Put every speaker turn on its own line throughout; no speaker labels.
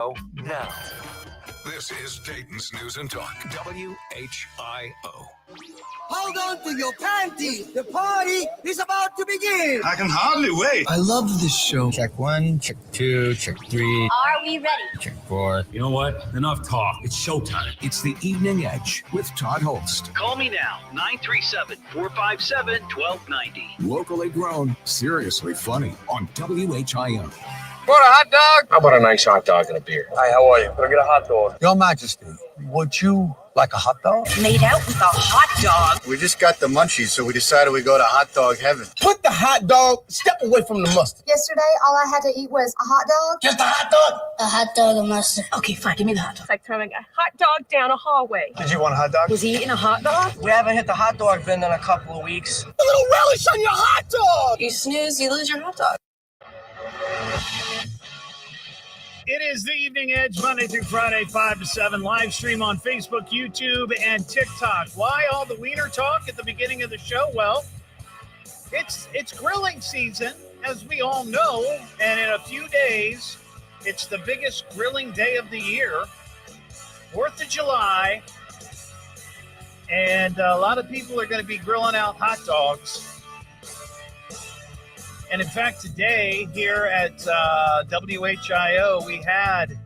Now, this is Dayton's News and Talk, WHIO.
Hold on to your panties. The party is about to begin.
I can hardly wait.
I love this show. Check 1, check 2, check 3.
Are we ready?
Check 4.
You know what? Enough talk. It's showtime.
It's the Evening Edge with Todd Hollst.
Call me now, 937-457-1290.
Locally grown, seriously funny on WHIO.
For a hot dog?
How about a nice hot dog and a beer?
Hi, how are you? Can I get a hot dog? Your Majesty, would you like a hot dog?
Made out with a hot dog.
We just got the munchies, so we decided we'd go to hot dog heaven.
Put the hot dog, step away from the mustard.
Yesterday, all I had to eat was a hot dog.
Just a hot dog?
A hot dog and mustard.
Okay, fine, give me the hot dog.
It's like throwing a hot dog down a hallway.
Did you want a hot dog?
Was he eating a hot dog?
We haven't hit the hot dog bin in a couple of weeks. A little relish on your hot dog.
You snooze, you lose your hot dog.
It is the Evening Edge, Monday through Friday, 5 to 7, live stream on Facebook, YouTube, and TikTok. Why all the wiener talk at the beginning of the show? Well, it's grilling season, as we all know, and in a few days, it's the biggest grilling day of the year, 4th of July, and a lot of people are going to be grilling out hot dogs. And in fact, today here at WHIO, we had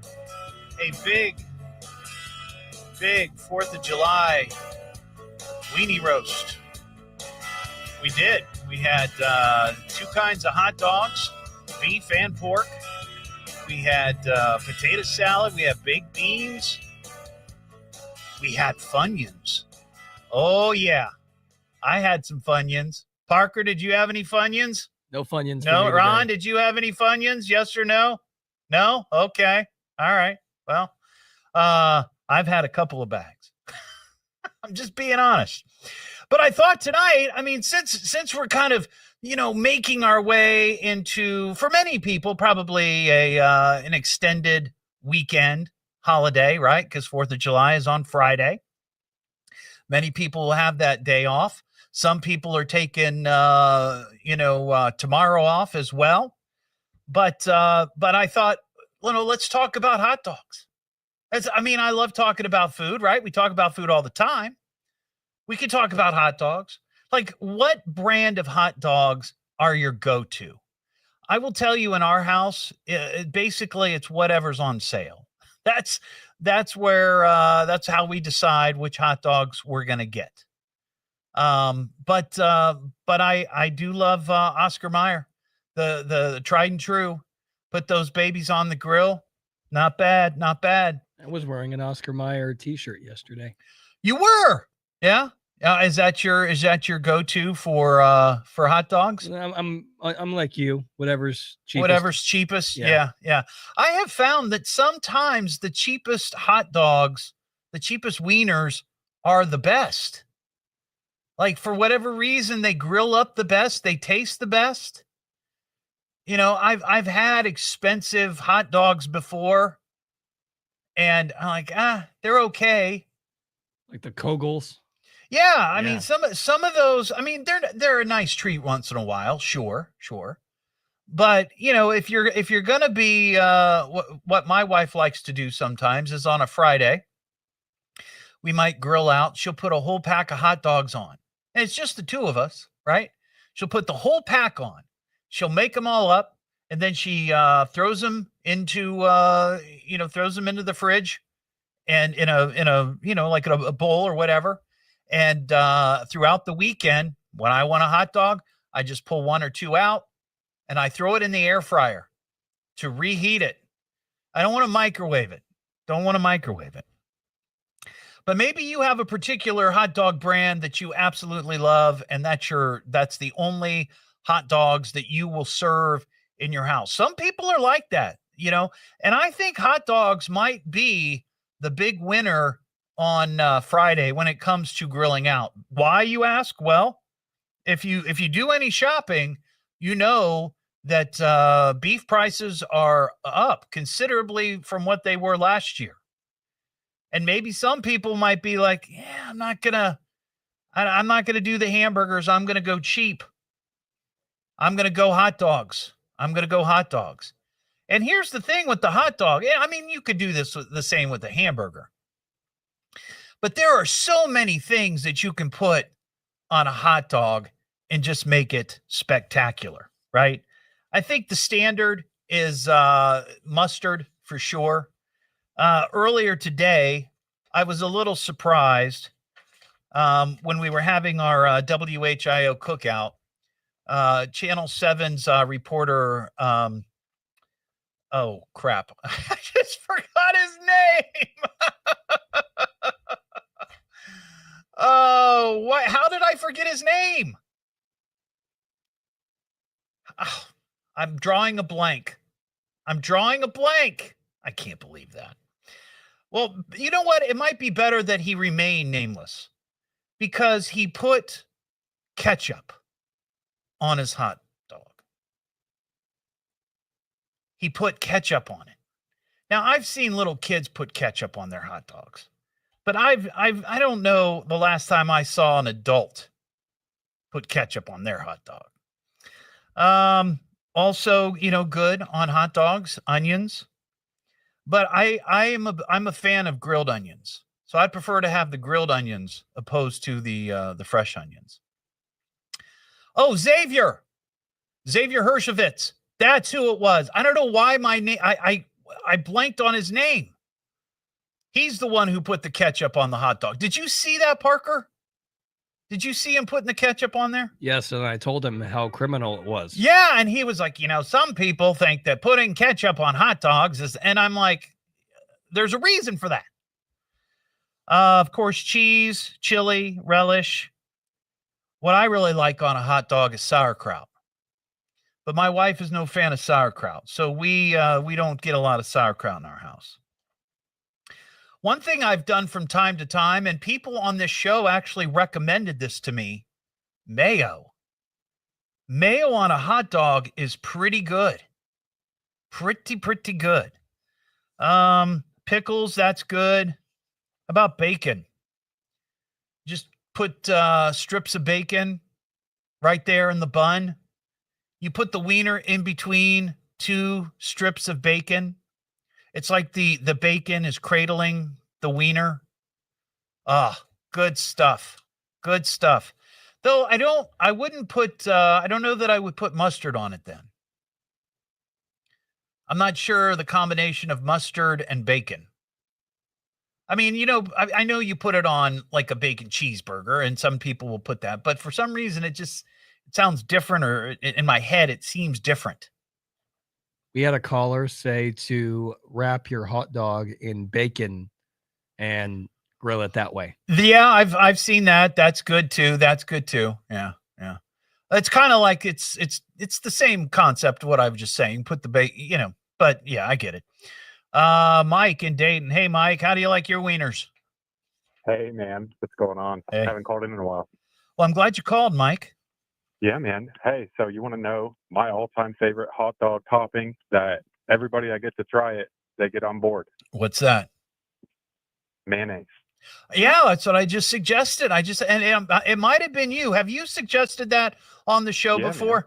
a big 4th of July weenie roast. We did. We had two kinds of hot dogs, beef and pork. We had potato salad. We had baked beans. We had Funyuns. Oh, yeah. I had some Funyuns. Parker, did you have any Funyuns?
No Funyuns.
No, Ron, did you have any Funyuns? Yes or no? No? Okay. All right. Well, I've had a couple of bags. I'm just being honest. But I thought tonight, I mean, since we're kind of, making our way into, for many people, probably an extended weekend holiday, right? Because 4th of July is on Friday. Many people will have that day off. Some people are taking, tomorrow off as well. But I thought, let's talk about hot dogs. I love talking about food, right? We talk about food all the time. We could talk about hot dogs. Like, what brand of hot dogs are your go-to? I will tell you, in our house, basically it's whatever's on sale. That's where that's how we decide which hot dogs we're going to get. But I do love Oscar Mayer, the tried and true. Put those babies on the grill. Not bad, not bad.
I was wearing an Oscar Mayer t-shirt yesterday.
You were, yeah. Is that your go-to for hot dogs?
I'm like you. Whatever's cheapest.
Whatever's cheapest. Yeah. I have found that sometimes the cheapest hot dogs, the cheapest wieners, are the best. Like, for whatever reason, they grill up the best. They taste the best. I've had expensive hot dogs before, and I'm like, they're okay.
Like the Kogels.
Yeah, I mean, some of those. I mean, they're a nice treat once in a while. Sure. But if you're gonna be what my wife likes to do sometimes is on a Friday, we might grill out. She'll put a whole pack of hot dogs on. And it's just the two of us, right? She'll put the whole pack on. She'll make them all up, and then she throws them into the fridge, and in a like a bowl or whatever. And throughout the weekend, when I want a hot dog, I just pull one or two out, and I throw it in the air fryer to reheat it. I don't want to microwave it. But maybe you have a particular hot dog brand that you absolutely love, and that's the only hot dogs that you will serve in your house. Some people are like that, and I think hot dogs might be the big winner on Friday when it comes to grilling out. Why, you ask? Well, if you do any shopping, that beef prices are up considerably from what they were last year. And maybe some people might be like, yeah, I'm not gonna do the hamburgers. I'm gonna go cheap. I'm gonna go hot dogs. And here's the thing with the hot dog. I mean, you could do this the same with the hamburger. But there are so many things that you can put on a hot dog and just make it spectacular, right? I think the standard is mustard for sure. Earlier today, I was a little surprised when we were having our WHIO cookout. Channel 7's reporter, oh, crap. I just forgot his name. Oh, what? How did I forget his name? Oh, I'm drawing a blank. I can't believe that. Well, you know what? It might be better that he remain nameless because he put ketchup on his hot dog. He put ketchup on it. Now, I've seen little kids put ketchup on their hot dogs, but I don't know the last time I saw an adult put ketchup on their hot dog. Also, good on hot dogs, onions. But I'm a fan of grilled onions. So I prefer to have the grilled onions opposed to the fresh onions. Oh, Xavier Hershevitz. That's who it was. I don't know why my name I blanked on his name. He's the one who put the ketchup on the hot dog. Did you see that, Parker? Did you see him putting the ketchup on there?
Yes, and I told him how criminal it was.
Yeah, and he was like, some people think that putting ketchup on hot dogs is, and I'm like, there's a reason for that. Of course, cheese, chili, relish. What I really like on a hot dog is sauerkraut. But my wife is no fan of sauerkraut, so we don't get a lot of sauerkraut in our house. One thing I've done from time to time, and people on this show actually recommended this to me, mayo. Mayo on a hot dog is pretty good. Pretty good. Pickles, that's good. How about bacon? Just put strips of bacon right there in the bun. You put the wiener in between two strips of bacon. It's like the bacon is cradling the wiener. Ah, good stuff. Good stuff. Though I don't know that I would put mustard on it then. I'm not sure the combination of mustard and bacon. I mean, I know you put it on like a bacon cheeseburger and some people will put that, but for some reason it sounds different, or in my head, it seems different.
We had a caller say to wrap your hot dog in bacon and grill it that way.
Yeah, I've seen that. That's good too. Yeah. It's kind of like it's the same concept. What I was just saying. Put the bacon, but yeah, I get it. Mike in Dayton. Hey, Mike, how do you like your wieners?
Hey, man, what's going on?
Hey.
I haven't called in a while.
Well, I'm glad you called, Mike.
Yeah, man. Hey, so you want to know my all-time favorite hot dog topping that everybody that gets to try it, they get on board?
What's that?
Mayonnaise.
Yeah, that's what I just suggested. And it might have been you. Have you suggested that on the show before? Man.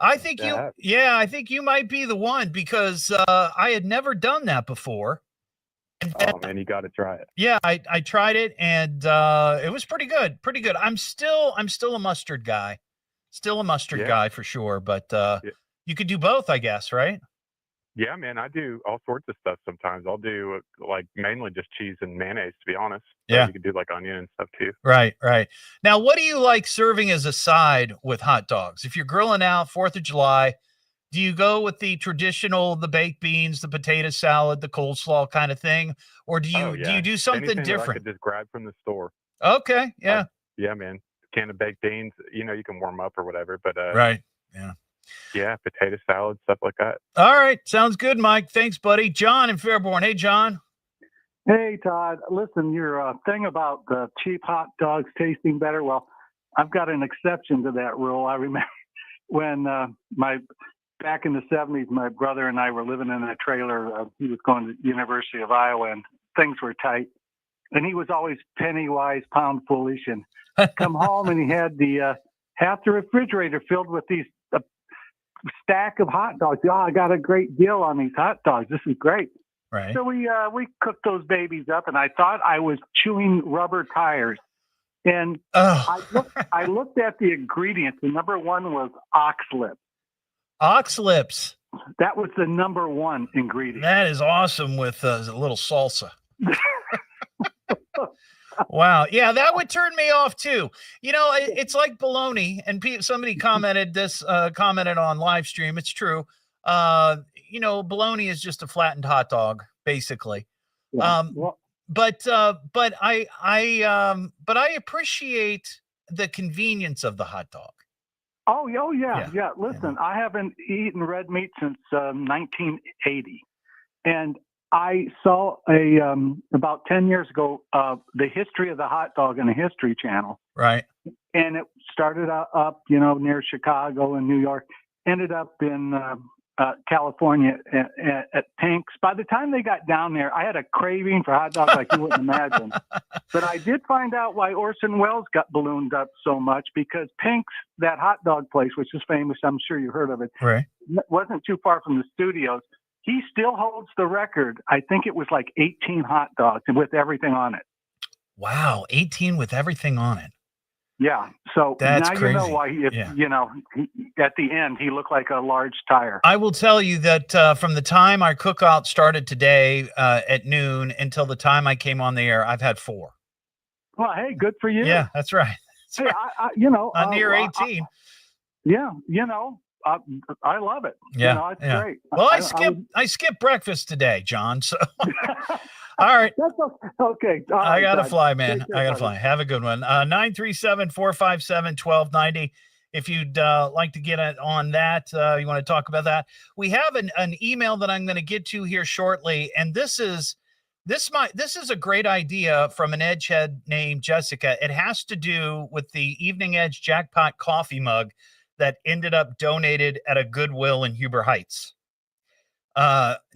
I think I think you might be the one because I had never done that before.
Oh man, you got to try it.
Yeah, I tried it and it was pretty good. I'm still a mustard guy. Still a mustard guy for sure, but you could do both, I guess, right?
Yeah, man, I do all sorts of stuff sometimes. I'll do like mainly just cheese and mayonnaise, to be honest.
Yeah.
You could do like onion and stuff too.
Right. Now, what do you like serving as a side with hot dogs? If you're grilling out 4th of July, do you go with the traditional, the baked beans, the potato salad, the coleslaw kind of thing? Or do you do something
anything
different?
That I could just grab from the store.
Okay. Yeah.
Yeah, man. Can of baked beans, you can warm up or whatever, but
right. Yeah.
Yeah, potato salad, stuff like that.
All right. Sounds good, Mike. Thanks, buddy. John in Fairborn. Hey, John.
Hey, Todd. Listen, your thing about the cheap hot dogs tasting better, well, I've got an exception to that rule. I remember when back in the 70s, my brother and I were living in a trailer. He was going to the University of Iowa, and things were tight. And he was always penny wise, pound foolish, and come home and he had the half the refrigerator filled with these stack of hot dogs. Oh, I got a great deal on these hot dogs. This is great.
Right.
So we cooked those babies up, and I thought I was chewing rubber tires. And I looked at the ingredients. The number one was ox lips.
Ox lips.
That was the number one ingredient.
That is awesome with a little salsa. Wow. Yeah, that would turn me off too. You know, it's like bologna, and somebody commented on live stream. It's true. You know, bologna is just a flattened hot dog, basically.
Yeah.
But I appreciate the convenience of the hot dog.
Oh yeah. Listen, I haven't eaten red meat since 1980, and I saw about 10 years ago the history of the hot dog on the History Channel.
Right.
And it started up, near Chicago and New York, ended up in California at Pink's. By the time they got down there, I had a craving for hot dogs like you wouldn't imagine. But I did find out why Orson Welles got ballooned up so much, because Pink's, that hot dog place, which is famous, I'm sure you heard of it,
right,
wasn't too far from the studios. He still holds the record. I think it was like 18 hot dogs with everything on it.
Wow, 18 with everything on it.
Yeah. So
that's
now
crazy.
You know why, at the end, he looked like a large tire.
I will tell you that from the time our cookout started today at noon until the time I came on the air, I've had 4.
Well, hey, good for you.
Yeah, that's right.
Hey,
I'm near 18.
I love it.
Yeah,
it's great.
Well, I skipped breakfast today, John. So, all right.
That's okay. All
I
right,
gotta
Todd.
fly, man.
Take care,
I gotta
buddy.
fly. Have a good one. 937-457-1290. If you'd like to get on that, you want to talk about that. We have an email that I'm going to get to here shortly, and this is a great idea from an edgehead named Jessica. It has to do with the Evening Edge Jackpot coffee mug that ended up donated at a Goodwill in Huber Heights.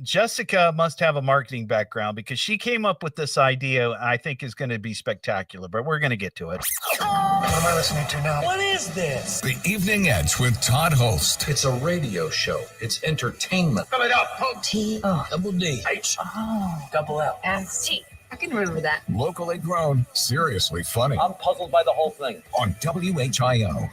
Jessica must have a marketing background, because she came up with this idea I think is going to be spectacular, but we're going to get to it.
What am I listening to now? What is this?
The Evening Edge with Todd Hollst.
It's a radio show. It's entertainment. Spell it out. T-O. Double D. H. Oh. Double L.
S-T. I can remember that.
Locally grown, seriously funny.
I'm puzzled by the whole thing.
On WHIO.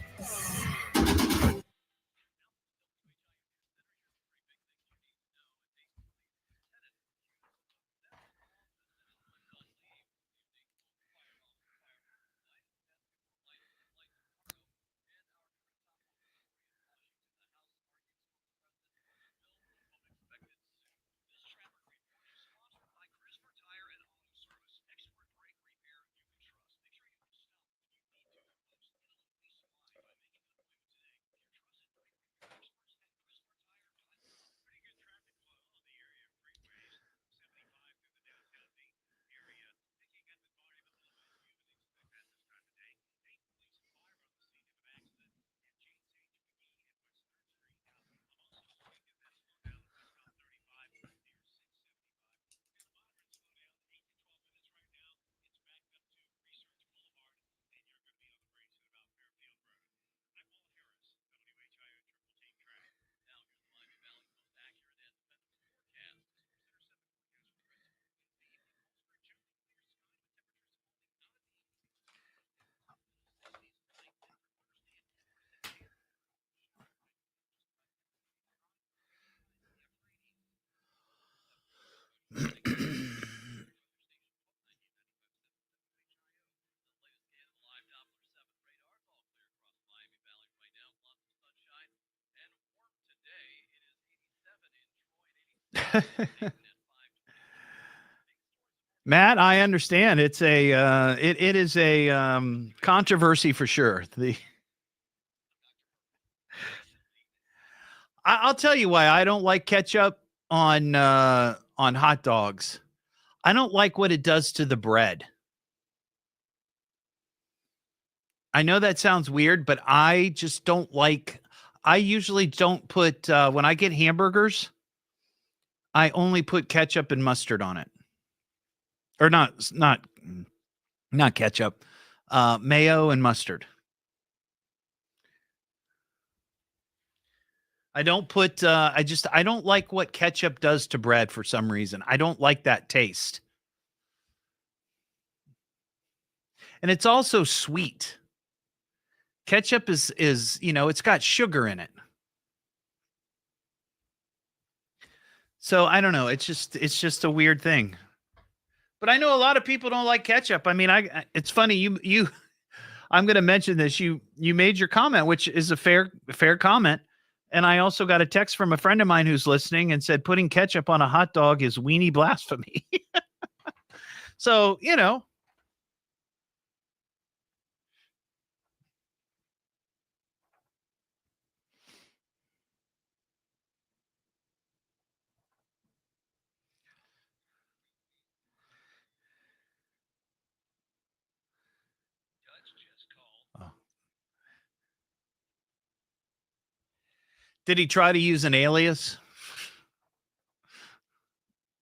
Matt, I understand. It's it is a controversy for sure. I'll tell you why I don't like ketchup on hot dogs. I don't like what it does to the bread. I know that sounds weird, but I just don't like. I usually don't put when I get hamburgers, I only put ketchup and mustard on it. Or not ketchup, mayo and mustard. I don't put, I don't like what ketchup does to bread for some reason. I don't like that taste. And it's also sweet. Ketchup is, you know, it's got sugar in it. So I don't know. It's just a weird thing. But I know a lot of people don't like ketchup. I mean, it's funny. I'm going to mention this. You made your comment, which is a fair comment. And I also got a text from a friend of mine who's listening and said, putting ketchup on a hot dog is weenie blasphemy. So, you know. Did he try to use an alias?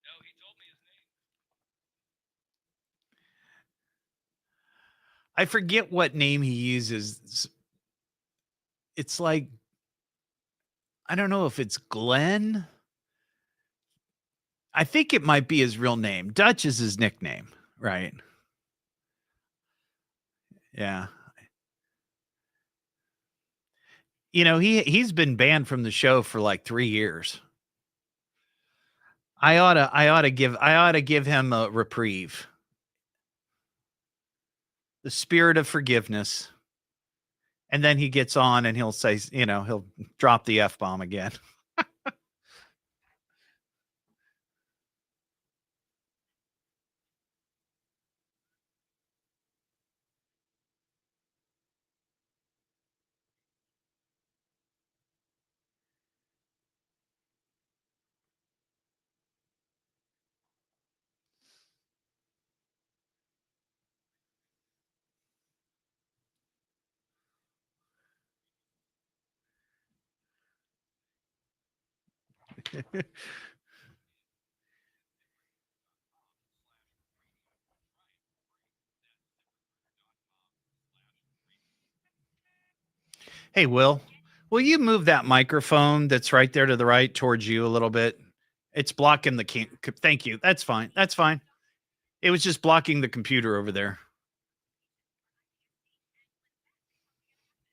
No, he told me his name. I forget what name he uses. It's like, I don't know if it's Glenn. I think it might be his real name. Dutch is his nickname, right? Yeah. You know, he's been banned from the show for like 3 years. I ought to give him a reprieve. The spirit of forgiveness. And then he gets on and he'll say, you know, he'll drop the F-bomb again. Hey, will you move that microphone that's right there to the right towards you a little bit? It's blocking the thank you. That's fine. That's fine. It was just blocking the computer over there.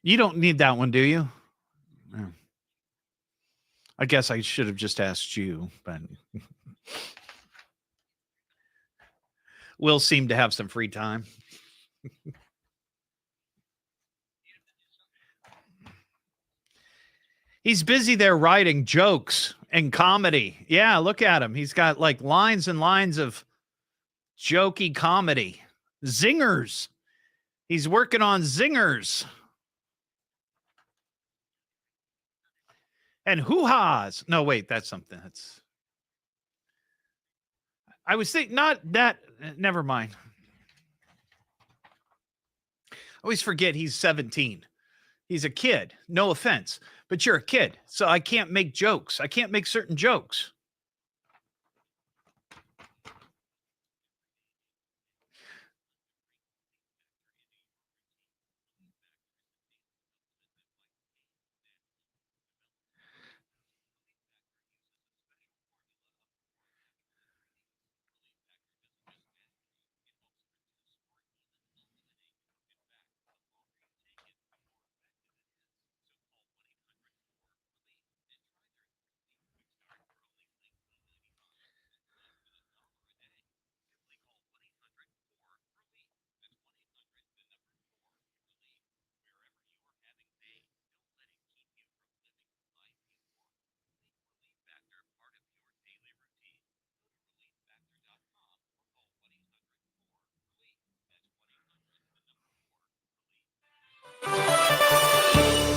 You don't need that one, do you? I guess I should have just asked you, but Will seemed to have some free time. He's busy there writing jokes and comedy. Yeah, look at him. He's got like lines and lines of jokey comedy. Zingers. He's working on zingers. And hoo-has. No, wait, that's something. I was thinking, not that, never mind. I always forget he's 17. He's a kid. No offense, but you're a kid. So I can't make jokes. I can't make certain jokes.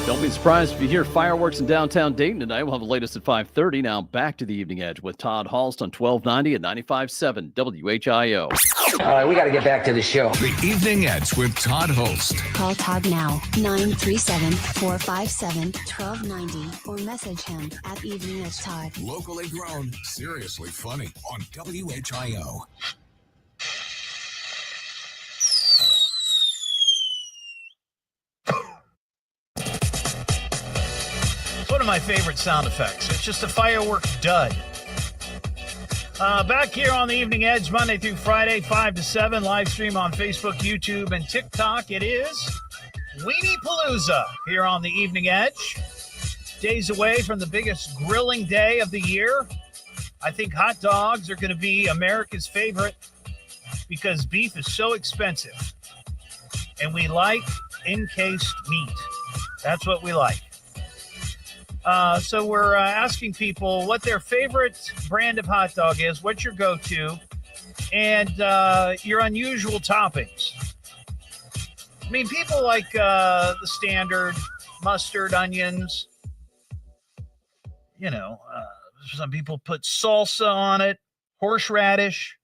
Don't be surprised if you hear fireworks in downtown Dayton tonight. We'll have the latest at 5:30. Now back to the Evening Edge with Todd Hollst on 1290 and 95.7 WHIO.
All right, we got to get back to the show.
The Evening Edge with Todd Hollst.
Call Todd now, 937-457-1290, or message him at Evening Edge Todd.
Locally grown, seriously funny on WHIO.
one of my favorite sound effects. It's just a firework dud. Back here on the Evening Edge, Monday through Friday, 5 to 7, live stream on Facebook, YouTube, and TikTok. It is Weenie Palooza here on the Evening Edge. Days away from the biggest grilling day of the year. I think hot dogs are going to be America's favorite because beef is so expensive. And we like encased meat. That's what we like. So we're asking people what their favorite brand of hot dog is, what's your go-to, and your unusual toppings. I mean, people like the standard mustard, onions. You know, some people put salsa on it, horseradish.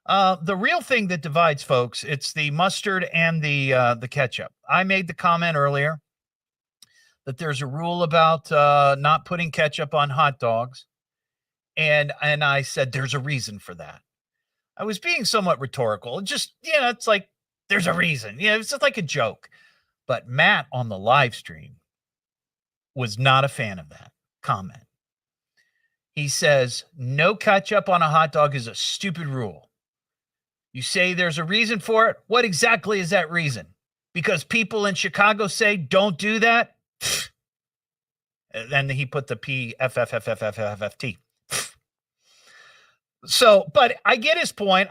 The real thing that divides folks, it's the mustard and the ketchup. I made the comment earlier that there's a rule about not putting ketchup on hot dogs. And I said, there's a reason for that. I was being somewhat rhetorical. Just, it's like, there's a reason. It's just like a joke. But Matt on the live stream was not a fan of that comment. He says, no ketchup on a hot dog is a stupid rule. You say there's a reason for it. What exactly is that reason? Because people in Chicago say don't do that? And then he put the P-F-F-F-F-F-F-F-T. So, but I get his point.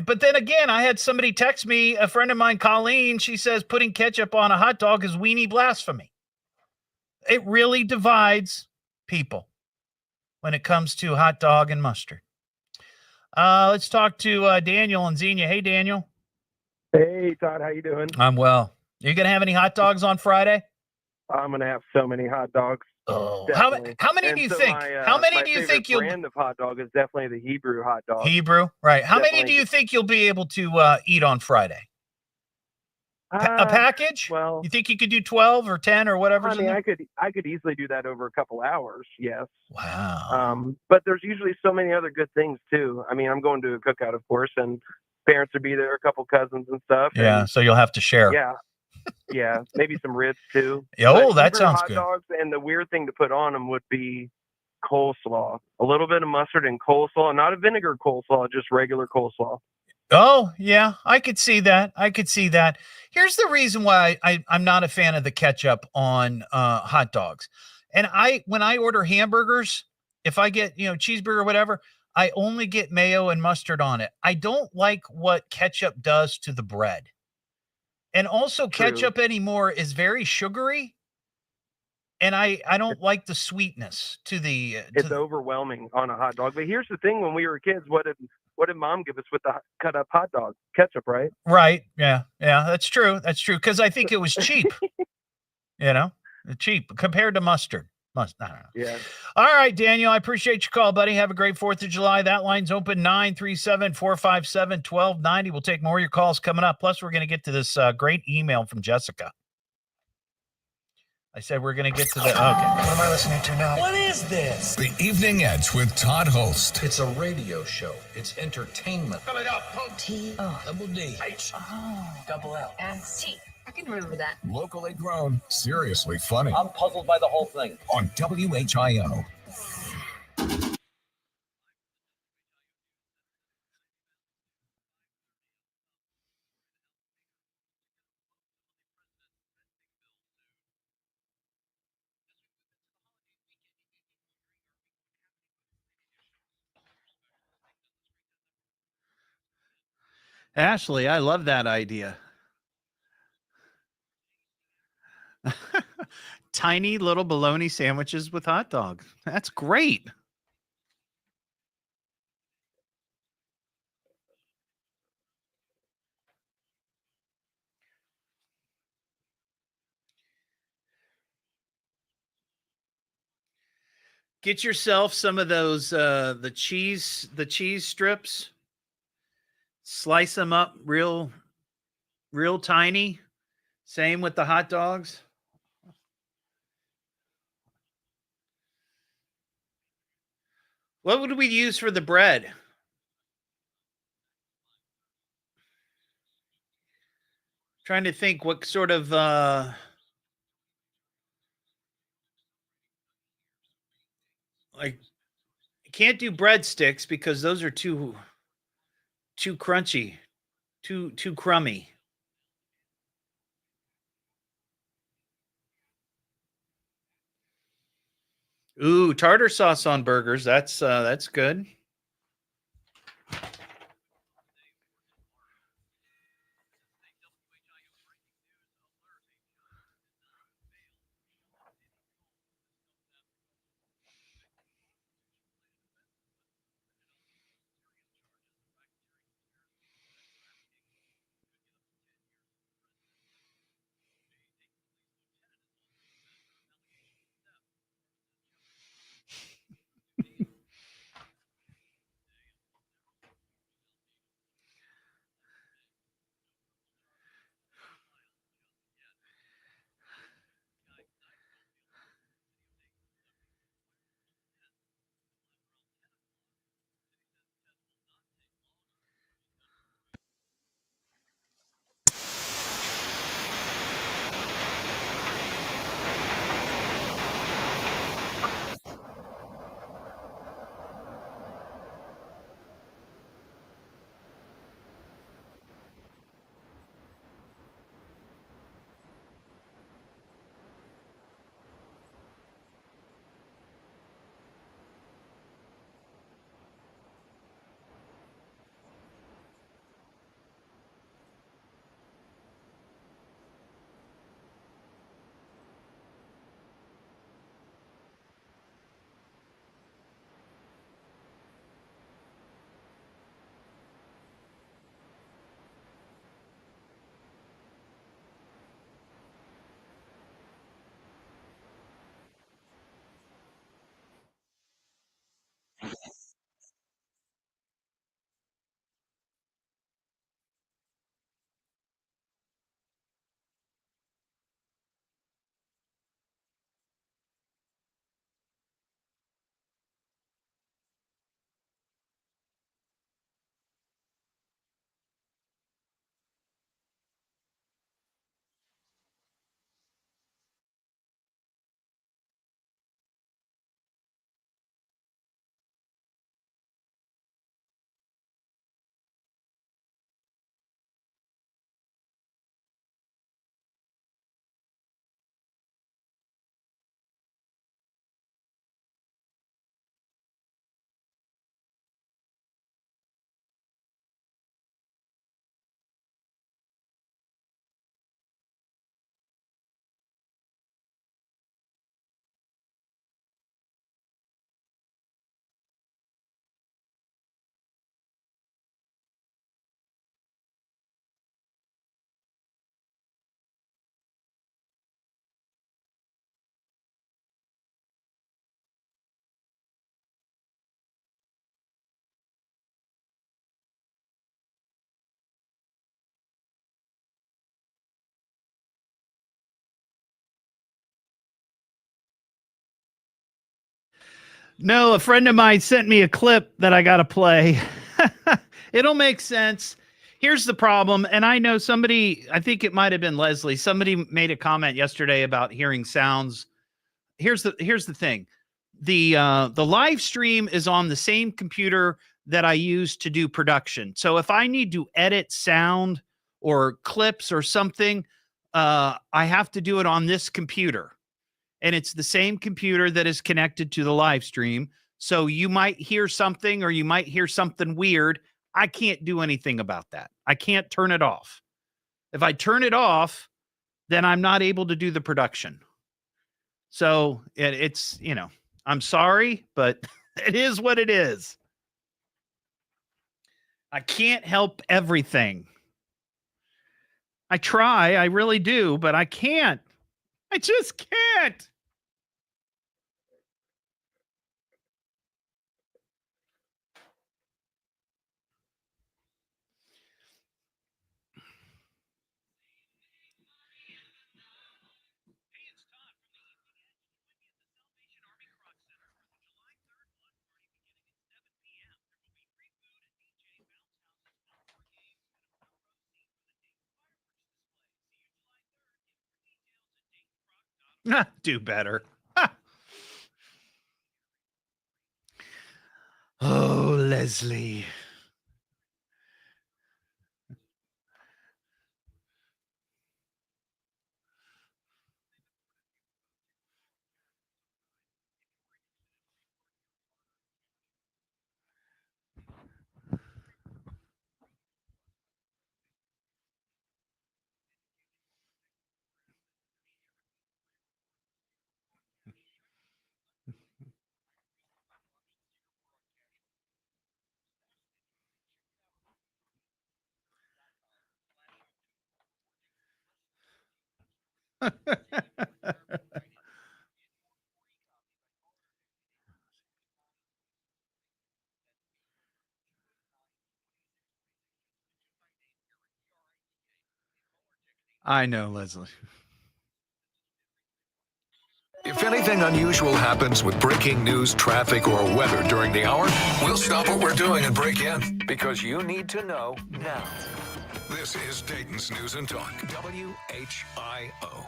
But then again, I had somebody text me, a friend of mine, Colleen. She says putting ketchup on a hot dog is weenie blasphemy. It really divides people when it comes to hot dog and mustard. Let's talk to Daniel and Xenia. Hey, Daniel.
Hey, Todd. How you doing?
I'm well. Are you going to have any hot dogs on Friday?
I'm going to have so many hot dogs.
Oh, how many do you think? How many do you think you'll?
My brand of hot dog is definitely the Hebrew hot dog.
Hebrew, right? How many do you think you'll be able to eat on Friday? A package?
Well,
you think you could do 12 or 10 or whatever?
I mean, I could easily do that over a couple hours. Yes.
Wow.
But there's usually so many other good things too. I mean, I'm going to a cookout, of course, and parents will be there, a couple cousins and stuff.
Yeah,
and,
so you'll have to share.
Yeah, maybe some ribs too.
Oh,
but
that sounds
hot
good.
Dogs, and the weird thing to put on them would be coleslaw. A little bit of mustard and coleslaw, not a vinegar coleslaw, just regular coleslaw.
Oh, yeah, I could see that. Here's the reason why I'm not a fan of the ketchup on hot dogs. And when I order hamburgers, if I get, cheeseburger or whatever, I only get mayo and mustard on it. I don't like what ketchup does to the bread. And also ketchup anymore is very sugary. And I don't like the sweetness to the.
It's overwhelming on a hot dog. But here's the thing: when we were kids, what did Mom give us with the cut up hot dog? Ketchup, right?
Right. Yeah. That's true. Because I think it was cheap. Cheap compared to mustard. I don't know.
Yeah.
All right, Daniel. I appreciate your call, buddy. Have a great 4th of July. That line's open 937-457-1290. We'll take more of your calls coming up. Plus, we're going to get to this great email from Jessica. I said we're going to get to the. Okay.
What am I listening to now?
What is this? The Evening Edge with Todd Hollst.
It's a radio show. It's entertainment.
Fill it up.
Double D.
H.
Double L. S-T. I can remember that.
Locally grown. Seriously funny.
I'm puzzled by the whole thing.
On WHIO.
Ashley, I love that idea. Tiny little bologna sandwiches with hot dogs. That's great. Get yourself some of those the cheese strips. Slice them up real tiny. Same with the hot dogs. What would we use for the bread? Trying to think what sort of Like, I can't do breadsticks because those are too crunchy, too crummy. Ooh, tartar sauce on burgers. That's good. No, a friend of mine sent me a clip that I got to play. It'll make sense. Here's the problem, and I know somebody, I think it might have been Leslie, somebody made a comment yesterday about hearing sounds. Here's the thing. The live stream is on the same computer that I use to do production. So if I need to edit sound or clips or something, I have to do it on this computer. And it's the same computer that is connected to the live stream. So you might hear something or you might hear something weird. I can't do anything about that. I can't turn it off. If I turn it off, then I'm not able to do the production. So it's, I'm sorry, but it is what it is. I can't help everything. I try, I really do, but I can't. I just can't. Do better. Leslie. I know, Leslie.
If anything unusual happens with breaking news, traffic, or weather during the hour, we'll stop what we're doing and break in because you need to know now. This is Dayton's News and Talk, WHIO.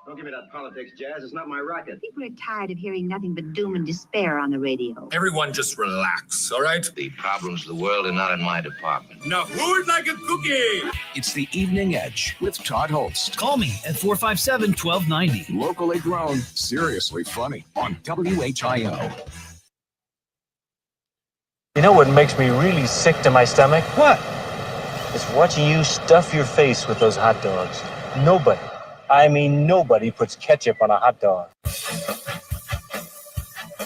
Don't give me that politics, Jazz. It's not my racket.
People are tired of hearing nothing but doom and despair on the radio.
Everyone just relax, all right?
The problems of the world are not in my department.
Now, who would like a cookie?
It's the Evening Edge with Todd Hollst.
Call me at 457-1290.
Locally grown, seriously funny on WHIO.
You know what makes me really sick to my stomach?
What?
It's watching you stuff your face with those hot dogs. Nobody, I mean nobody, puts ketchup on a hot dog.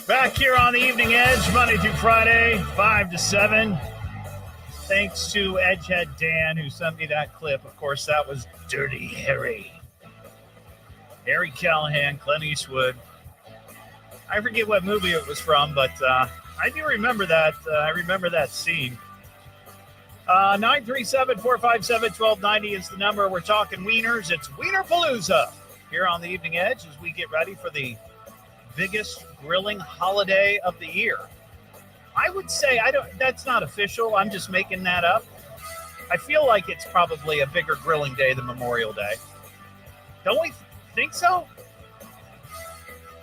Back here on the Evening Edge, Monday through Friday, 5 to 7. Thanks to Edgehead Dan, who sent me that clip. Of course, that was Dirty Harry. Harry Callahan, Clint Eastwood. I forget what movie it was from, but I do remember that. I remember that scene. 937-457-1290 is the number. We're talking wieners. It's Wiener Palooza here on the Evening Edge as we get ready for the biggest grilling holiday of the year. I would say that's not official. I'm just making that up. I feel like it's probably a bigger grilling day than Memorial Day. Don't we think so?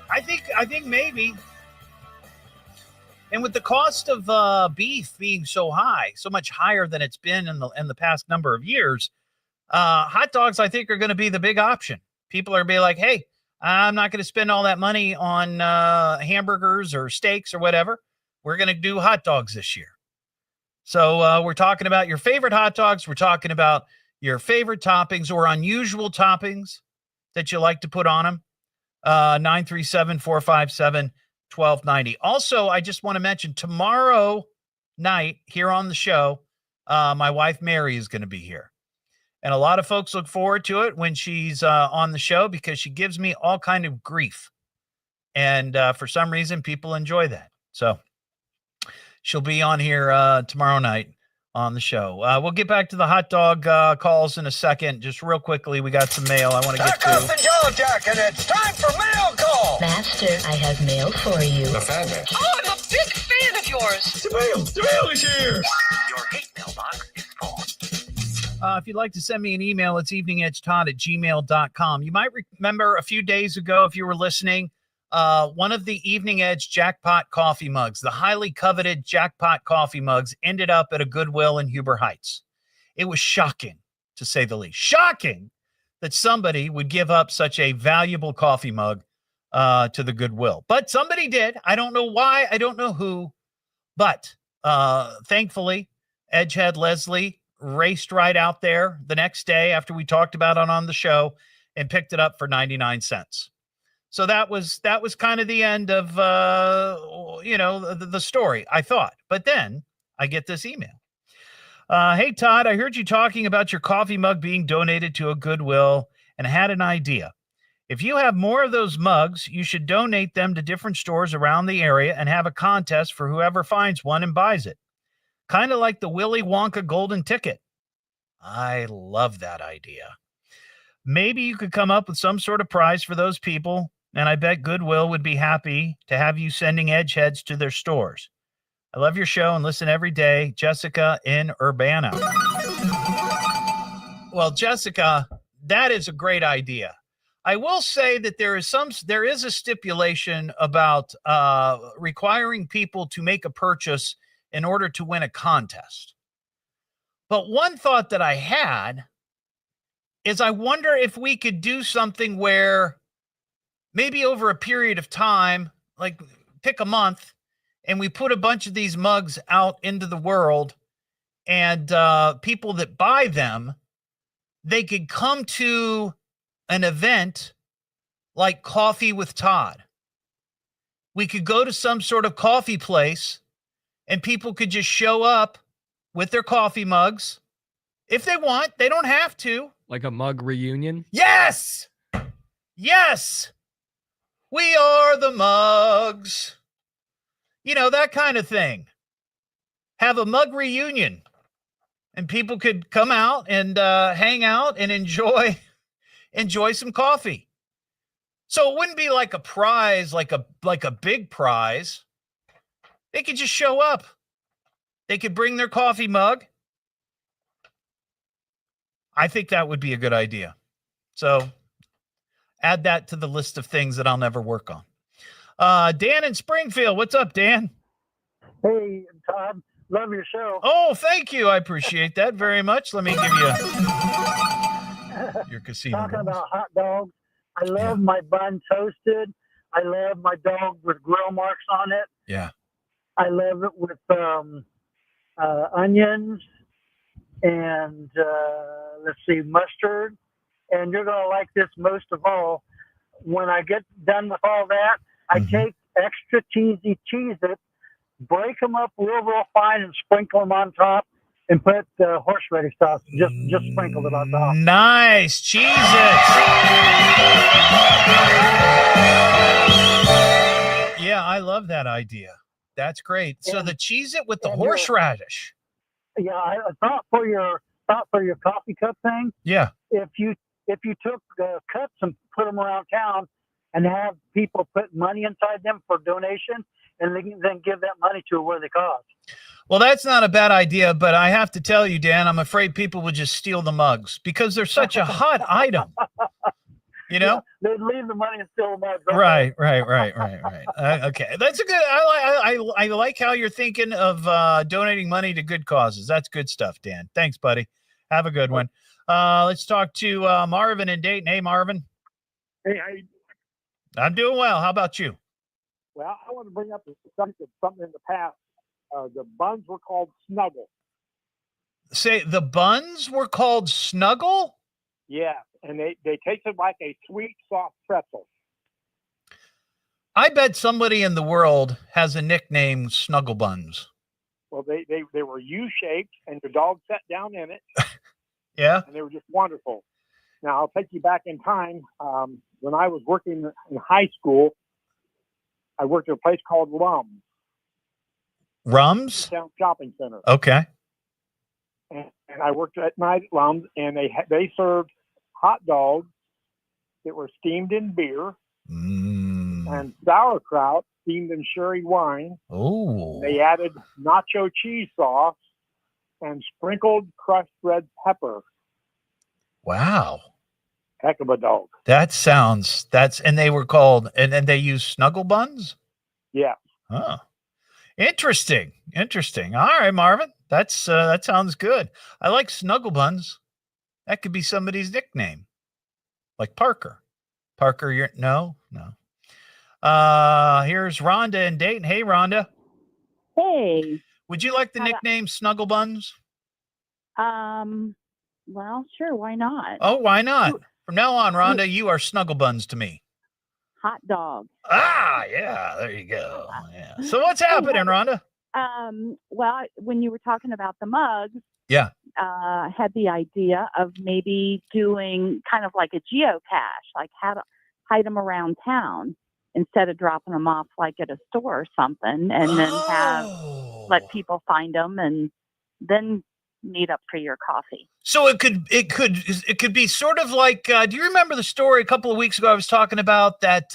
I think maybe. And with the cost of beef being so high, so much higher than it's been in the past number of years, hot dogs, I think, are going to be the big option. People are going to be like, hey, I'm not going to spend all that money on hamburgers or steaks or whatever. We're going to do hot dogs this year. So we're talking about your favorite hot dogs. We're talking about your favorite toppings or unusual toppings that you like to put on them. 937-457-1290. Also, I just want to mention tomorrow night here on the show, my wife Mary is going to be here. And a lot of folks look forward to it when she's on the show because she gives me all kind of grief. And for some reason, people enjoy that. So she'll be on here tomorrow night on the show. We'll get back to the hot dog calls in a second. Just real quickly, we got some mail I want to get to.
Back up the yellow jacket. It's time for mail call.
Master, I have mail for you.
The fan man.
Oh, I'm a big fan of yours.
The mail is here.
Your hate mailbox is full.
If you'd like to send me an email, it's eveningedgetodd@gmail.com. You might remember a few days ago, if you were listening, one of the Evening Edge jackpot coffee mugs, the highly coveted jackpot coffee mugs, ended up at a Goodwill in Huber Heights. It was shocking, to say the least. Shocking that somebody would give up such a valuable coffee mug to the Goodwill. But somebody did. I don't know why. I don't know who. But thankfully, Edgehead Leslie raced right out there the next day after we talked about it on the show and picked it up for 99 cents. So that was kind of the end of, the story, I thought. But then I get this email. Hey, Todd, I heard you talking about your coffee mug being donated to a Goodwill and had an idea. If you have more of those mugs, you should donate them to different stores around the area and have a contest for whoever finds one and buys it. Kind of like the Willy Wonka golden ticket. I love that idea. Maybe you could come up with some sort of prize for those people, and I bet Goodwill would be happy to have you sending Edgeheads to their stores. I love your show and listen every day. Jessica in Urbana. Well, Jessica, that is a great idea. I will say that there is a stipulation about requiring people to make a purchase in order to win a contest. But one thought that I had is I wonder if we could do something where maybe over a period of time, like pick a month, and we put a bunch of these mugs out into the world, and people that buy them, they could come to an event like Coffee with Todd. We could go to some sort of coffee place and people could just show up with their coffee mugs if they want. They don't have to.
Like a mug reunion?
Yes! Yes! We are the mugs. You know, that kind of thing. Have a mug reunion. And people could come out and hang out and enjoy some coffee. So it wouldn't be like a prize, like a big prize. They could just show up. They could bring their coffee mug. I think that would be a good idea. So add that to the list of things that I'll never work on. Dan in Springfield. What's up, Dan?
Hey, Todd. Love your show.
Oh, thank you. I appreciate that very much. Let me give you your casino.
Talking
rules.
about hot dogs. I love my bun toasted. I love my dog with grill marks on it.
Yeah.
I love it with onions and let's see, mustard. And you're going to like this most of all. When I get done with all that, I take extra cheesy Cheez-Its, break them up real fine, and sprinkle them on top, and put horseradish sauce. Just sprinkle it on top.
Nice. Cheez-Its. Yeah, I love that idea. That's great. So the Cheez-It with the horseradish.
Yeah, I thought for your coffee cup thing.
Yeah.
If you took cups and put them around town and have people put money inside them for donation, and then give that money to a worthy cause.
Well, that's not a bad idea, but I have to tell you, Dan, I'm afraid people would just steal the mugs because they're such a hot item. You know,
they'd leave the money and steal the mugs.
Right. Okay, that's a good. I like how you're thinking of donating money to good causes. That's good stuff, Dan. Thanks, buddy. Have a good one. Let's talk to Marvin in Dayton. Hey, Marvin.
Hey, how you doing?
I'm doing well. How about you?
Well, I want to bring up something in the past. The buns were called Snuggle.
Say the buns were called Snuggle?
Yeah, and they tasted like a sweet, soft pretzel.
I bet somebody in the world has a nickname Snuggle Buns.
Well, they were U-shaped, and your dog sat down in it.
Yeah?
And they were just wonderful. Now, I'll take you back in time. When I was working in high school, I worked at a place called
Rums?
Town Shopping Center.
Okay.
And I worked at night at Rums, and they served hot dogs that were steamed in beer and sauerkraut steamed in sherry wine.
Oh.
They added nacho cheese sauce and sprinkled crushed red pepper.
Wow.
Heck of a dog.
And they were called, and then they used Snuggle Buns?
Yeah.
Oh. Interesting. All right, Marvin. That sounds good. I like Snuggle Buns. That could be somebody's nickname. Like Parker. Parker, no. Here's Rhonda in Dayton. Hey, Rhonda.
Hey.
Would you like the nickname Snuggle Buns?
Well, sure. Why not?
Oh, why not? From now on, Rhonda, you are Snuggle Buns to me.
Hot dog.
Ah, yeah. There you go. Yeah. So what's happening, Rhonda?
Well, when you were talking about the mugs,
yeah,
had the idea of maybe doing kind of like a geocache, like how to hide them around town instead of dropping them off like at a store or something, and then let people find them and then meet up for your coffee.
So it could be sort of like, do you remember the story a couple of weeks ago? I was talking about that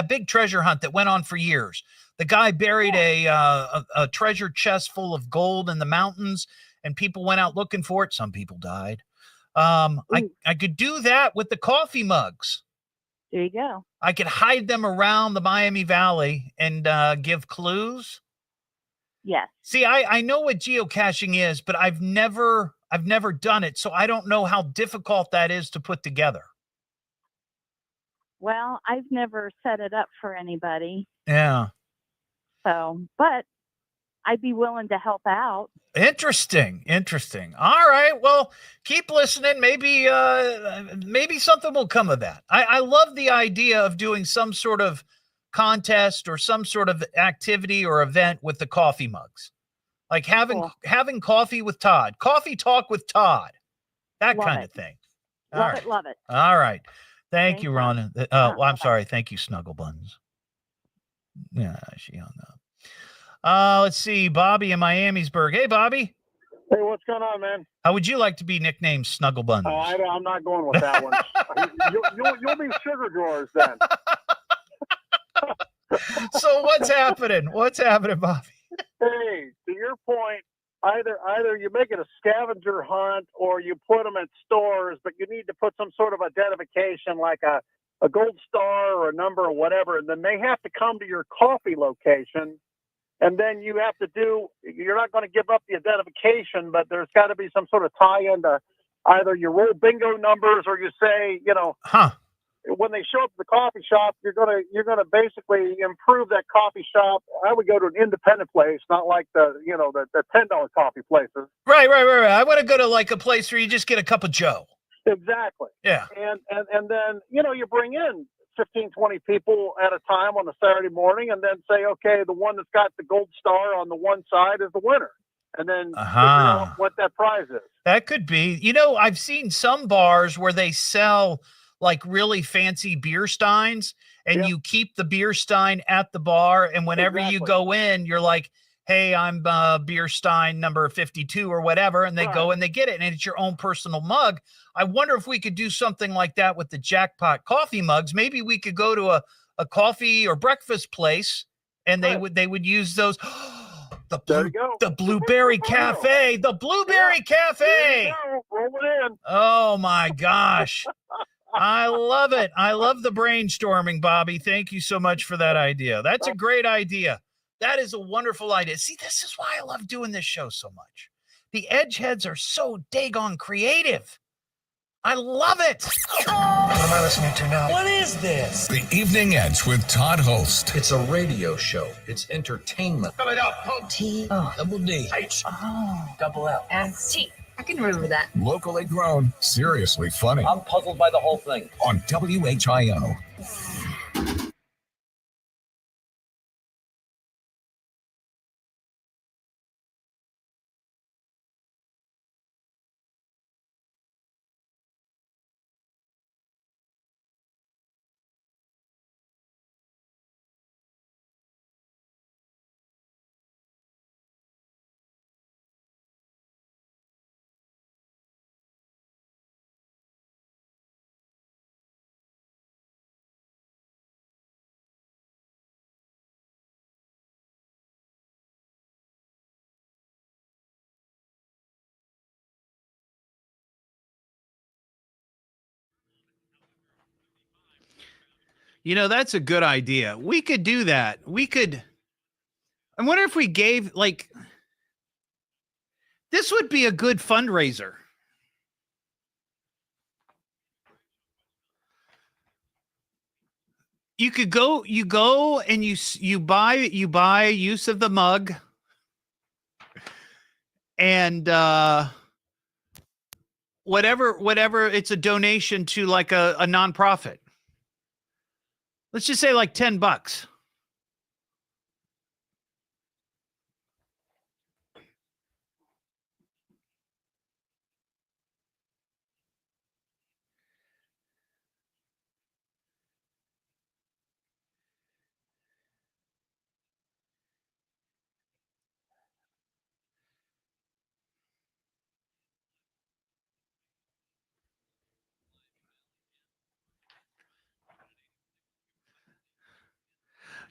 big treasure hunt that went on for years. The guy buried a treasure chest full of gold in the mountains, and people went out looking for it. Some people died. I could do that with the coffee mugs.
There you go.
I could hide them around the Miami Valley and give clues.
Yes.
See, I know what geocaching is, but I've never done it, so I don't know how difficult that is to put together.
Well, I've never set it up for anybody.
Yeah.
So, but I'd be willing to help out.
Interesting. All right. Well, keep listening. Maybe something will come of that. I love the idea of doing some sort of contest or some sort of activity or event with the coffee mugs. Like having coffee with Todd, coffee talk with Todd, that
Love
kind
it.
of thing.
Love it. Love it.
All right. Thank
Thanks,
you,
Ron.
Ron. Well, I'm sorry. Thank you, Snuggle Buns. Yeah, she hung up. Let's see. Bobby in Miamisburg. Hey, Bobby.
Hey, what's going on, man?
How would you like to be nicknamed Snuggle Buns?
I'm not going with that one. You'll be sugar drawers then.
So what's happening? Bobby?
Hey, to your point, either you make it a scavenger hunt or you put them at stores, but you need to put some sort of identification like a gold star or a number or whatever, and then they have to come to your coffee location, and then you have to you're not going to give up the identification, but there's got to be some sort of tie-in to either you roll bingo numbers or you say, when they show up at the coffee shop, you're gonna basically improve that coffee shop. I would go to an independent place, not like the $10 coffee places.
Right. I want to go to like a place where you just get a cup of Joe.
Exactly.
Yeah.
And then you bring in 15, 20 people at a time on a Saturday morning, and then say, okay, the one that's got the gold star on the one side is the winner, and then figure out what that prize is.
That could be. I've seen some bars where they sell like really fancy beer steins, and you keep the beer stein at the bar, and whenever you go in, you're like, hey, I'm beer stein number 52 or whatever, and they go and they get it, and it's your own personal mug. I wonder if we could do something like that with the jackpot coffee mugs. Maybe we could go to a coffee or breakfast place, and they would use those. The Blueberry Cafe. The Blueberry Cafe.
Roll it in.
Oh my gosh. I love it. I love the brainstorming, Bobby. Thank you so much for that idea. That's a great idea. That is a wonderful idea. See, this is why I love doing this show so much. The Edgeheads are so daggone creative. I love it.
What am I listening to now? What is this?
The Evening Edge with Todd Hollst.
It's a radio show. It's entertainment.
Spell it out.
Double D.
H. Double L. And T. I can remember that.
Locally grown, seriously funny.
I'm puzzled by the whole thing.
On WHIO.
That's a good idea. We could do that. I wonder if we gave, this would be a good fundraiser. You go and you buy use of the mug, and whatever, it's a donation to like a nonprofit. Let's just say like $10.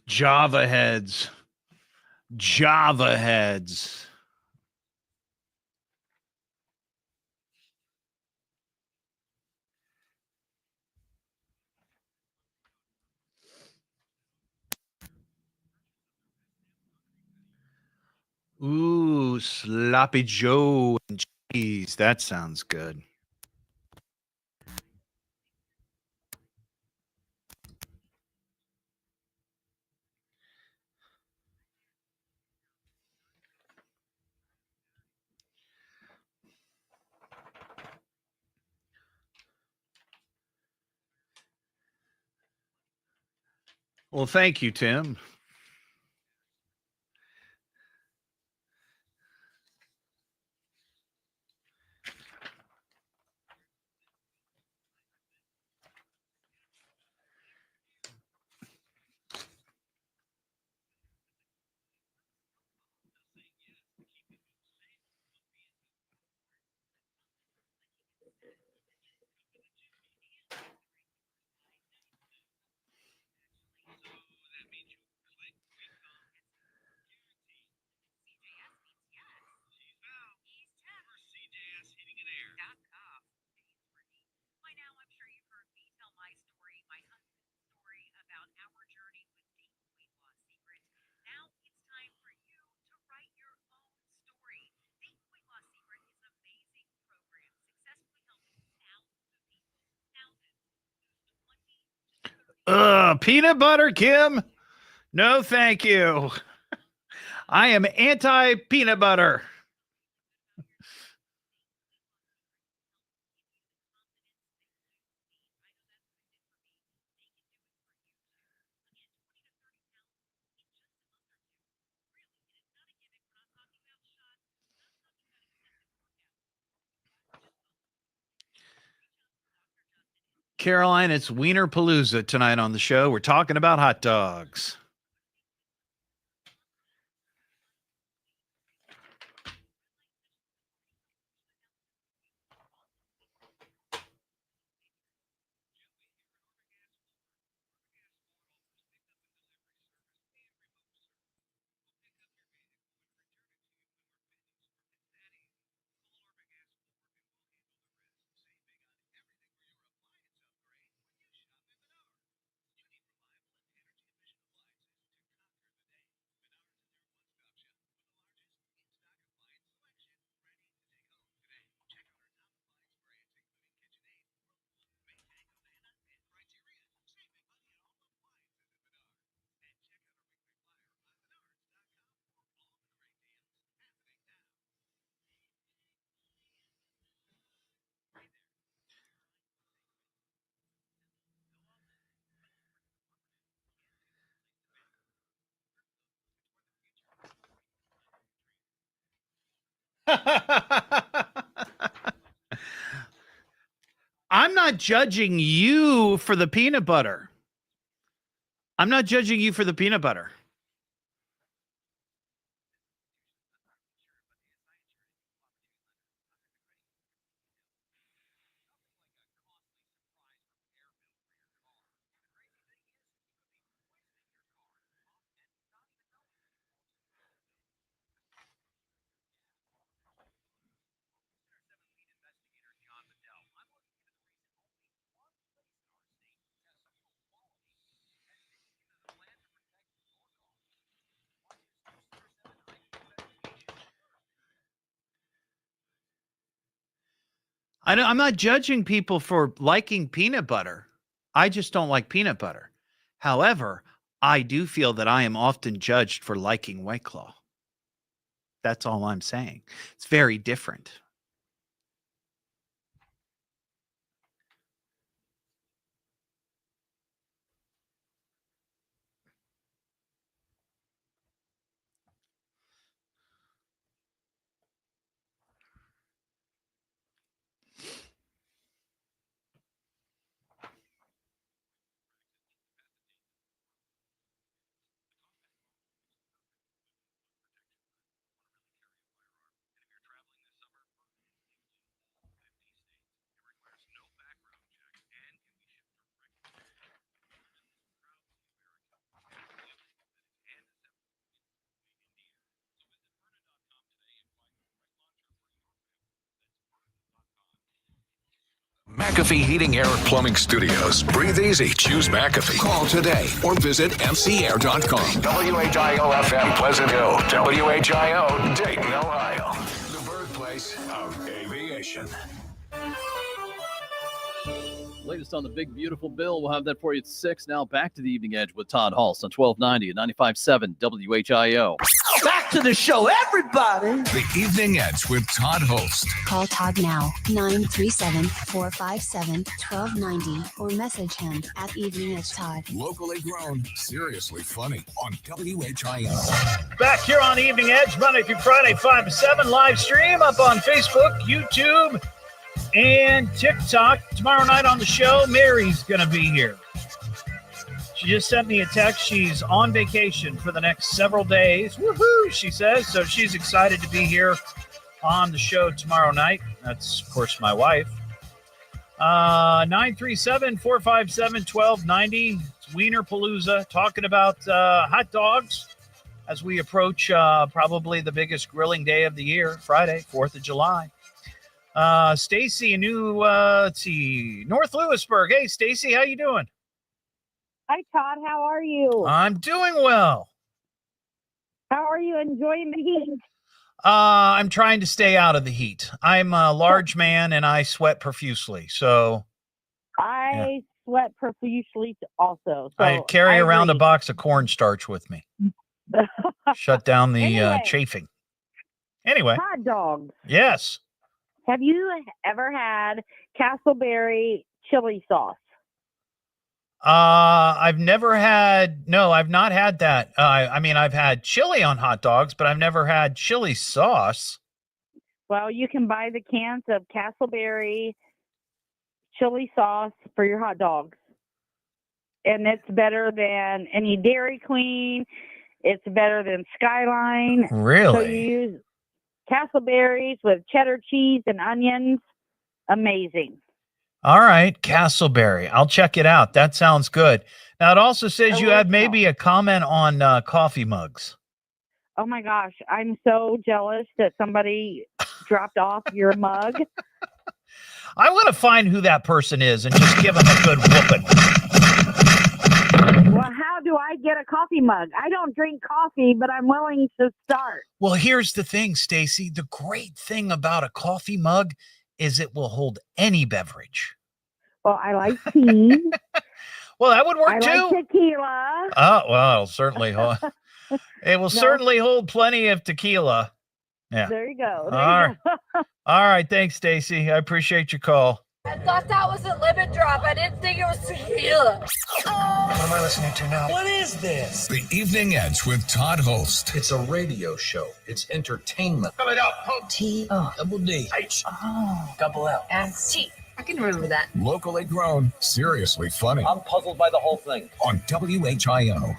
Java heads. Ooh, sloppy Joe and cheese. That sounds good. Well, thank you, Tim. Peanut butter, Kim? No, thank you. I am anti peanut butter. Caroline, it's Wiener Palooza tonight on the show. We're talking about hot dogs. I'm not judging you for the peanut butter. I'm not judging you for the peanut butter. I'm not judging people for liking peanut butter. I just don't like peanut butter. However, I do feel that I am often judged for liking White Claw. That's all I'm saying. It's very different.
McAfee Heating, Air, and Plumbing Studios. Breathe easy. Choose McAfee. Call today or visit mcair.com. WHIO-FM, Pleasant Hill. WHIO, Dayton, Ohio. The birthplace of aviation.
Latest on the big, beautiful bill. We'll have that for you at 6. Now back to the Evening Edge with Todd Hollst on 1290 and 95.7 WHIO.
Back to the show, everybody.
The Evening Edge with Todd Hollst.
Call Todd now, 937-457-1290, or message him at Evening Edge Todd.
Locally grown, seriously funny on WHIO.
Back here on Evening Edge, Monday through Friday, 5 to 7, live stream up on Facebook, YouTube, and TikTok. Tomorrow night on the show, Mary's going to be here. She just sent me a text. She's on vacation for the next several days. Woohoo, she says. So she's excited to be here on the show tomorrow night. That's, of course, my wife. 937-457-1290. It's Wiener Palooza, talking about hot dogs as we approach probably the biggest grilling day of the year, Friday, 4th of July. Stacy in North Lewisburg. Hey, Stacy, how you doing?
Hi, Todd. How are you?
I'm doing well.
How are you enjoying the heat?
I'm trying to stay out of the heat. I'm a large man and I sweat profusely. So
I sweat profusely also. So
I carry around a box of cornstarch with me. Shut down the
Anyway.
chafing. Anyway.
Hot dogs.
Yes.
Have you ever had Castleberry chili sauce?
I've not had that. I mean, I've had chili on hot dogs, but I've never had chili sauce.
Well, you can buy the cans of Castleberry chili sauce for your hot dogs. And it's better than any Dairy Queen. It's better than Skyline.
Really?
So you use Castleberries with cheddar cheese and onions. Amazing.
All right, Castleberry. I'll check it out. That sounds good. Now, it also says you had maybe a comment on coffee mugs.
Oh, my gosh. I'm so jealous that somebody dropped off your mug.
I want to find who that person is and just give them a good whooping.
Well, how do I get a coffee mug? I don't drink coffee, but I'm willing to start.
Well, here's the thing, Stacy. The great thing about a coffee mug is it will hold any beverage.
Well, I like tea.
Well, that would work
I
too.
like tequila.
Oh, well, certainly. It will certainly hold plenty of tequila. Yeah.
There you go.
All right. Thanks, Stacy. I appreciate your call.
I thought that was a lemon drop. I didn't think it was tequila.
What am I listening to now? What is this?
The Evening Edge with Todd Hollst.
It's a radio show. It's entertainment. Spell it out. Double D. H. Double L.
And C. I can remember that.
Locally grown, seriously funny
I'm puzzled by the whole thing.
on WHIO.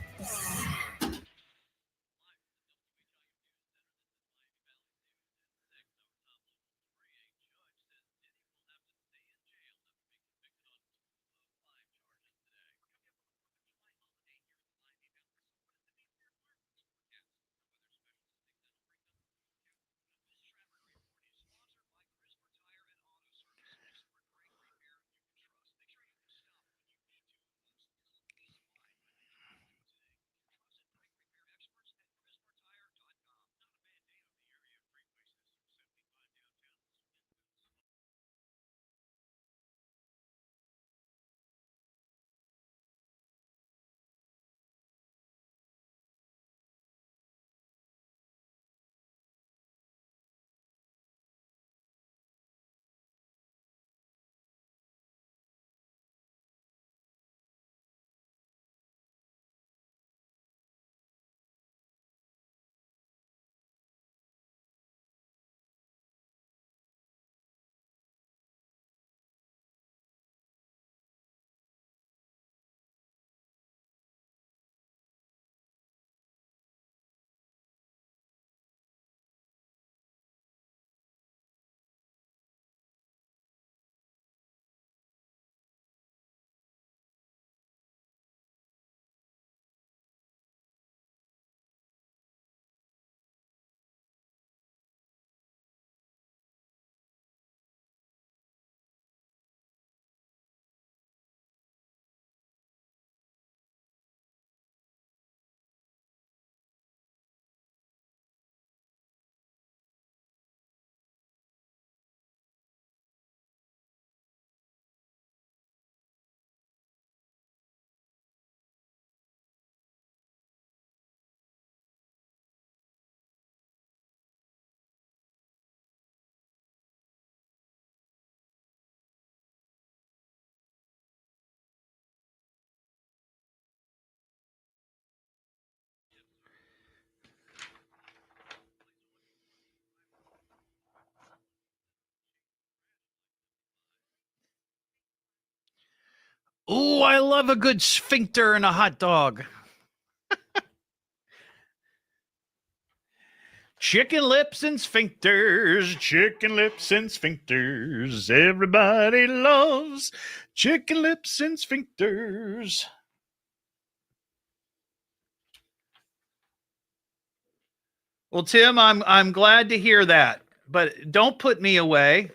Oh, I love a good sphincter and a hot dog. Chicken lips and sphincters, chicken lips and sphincters. Everybody loves chicken lips and sphincters. Well, Tim, I'm glad to hear that, but don't put me away.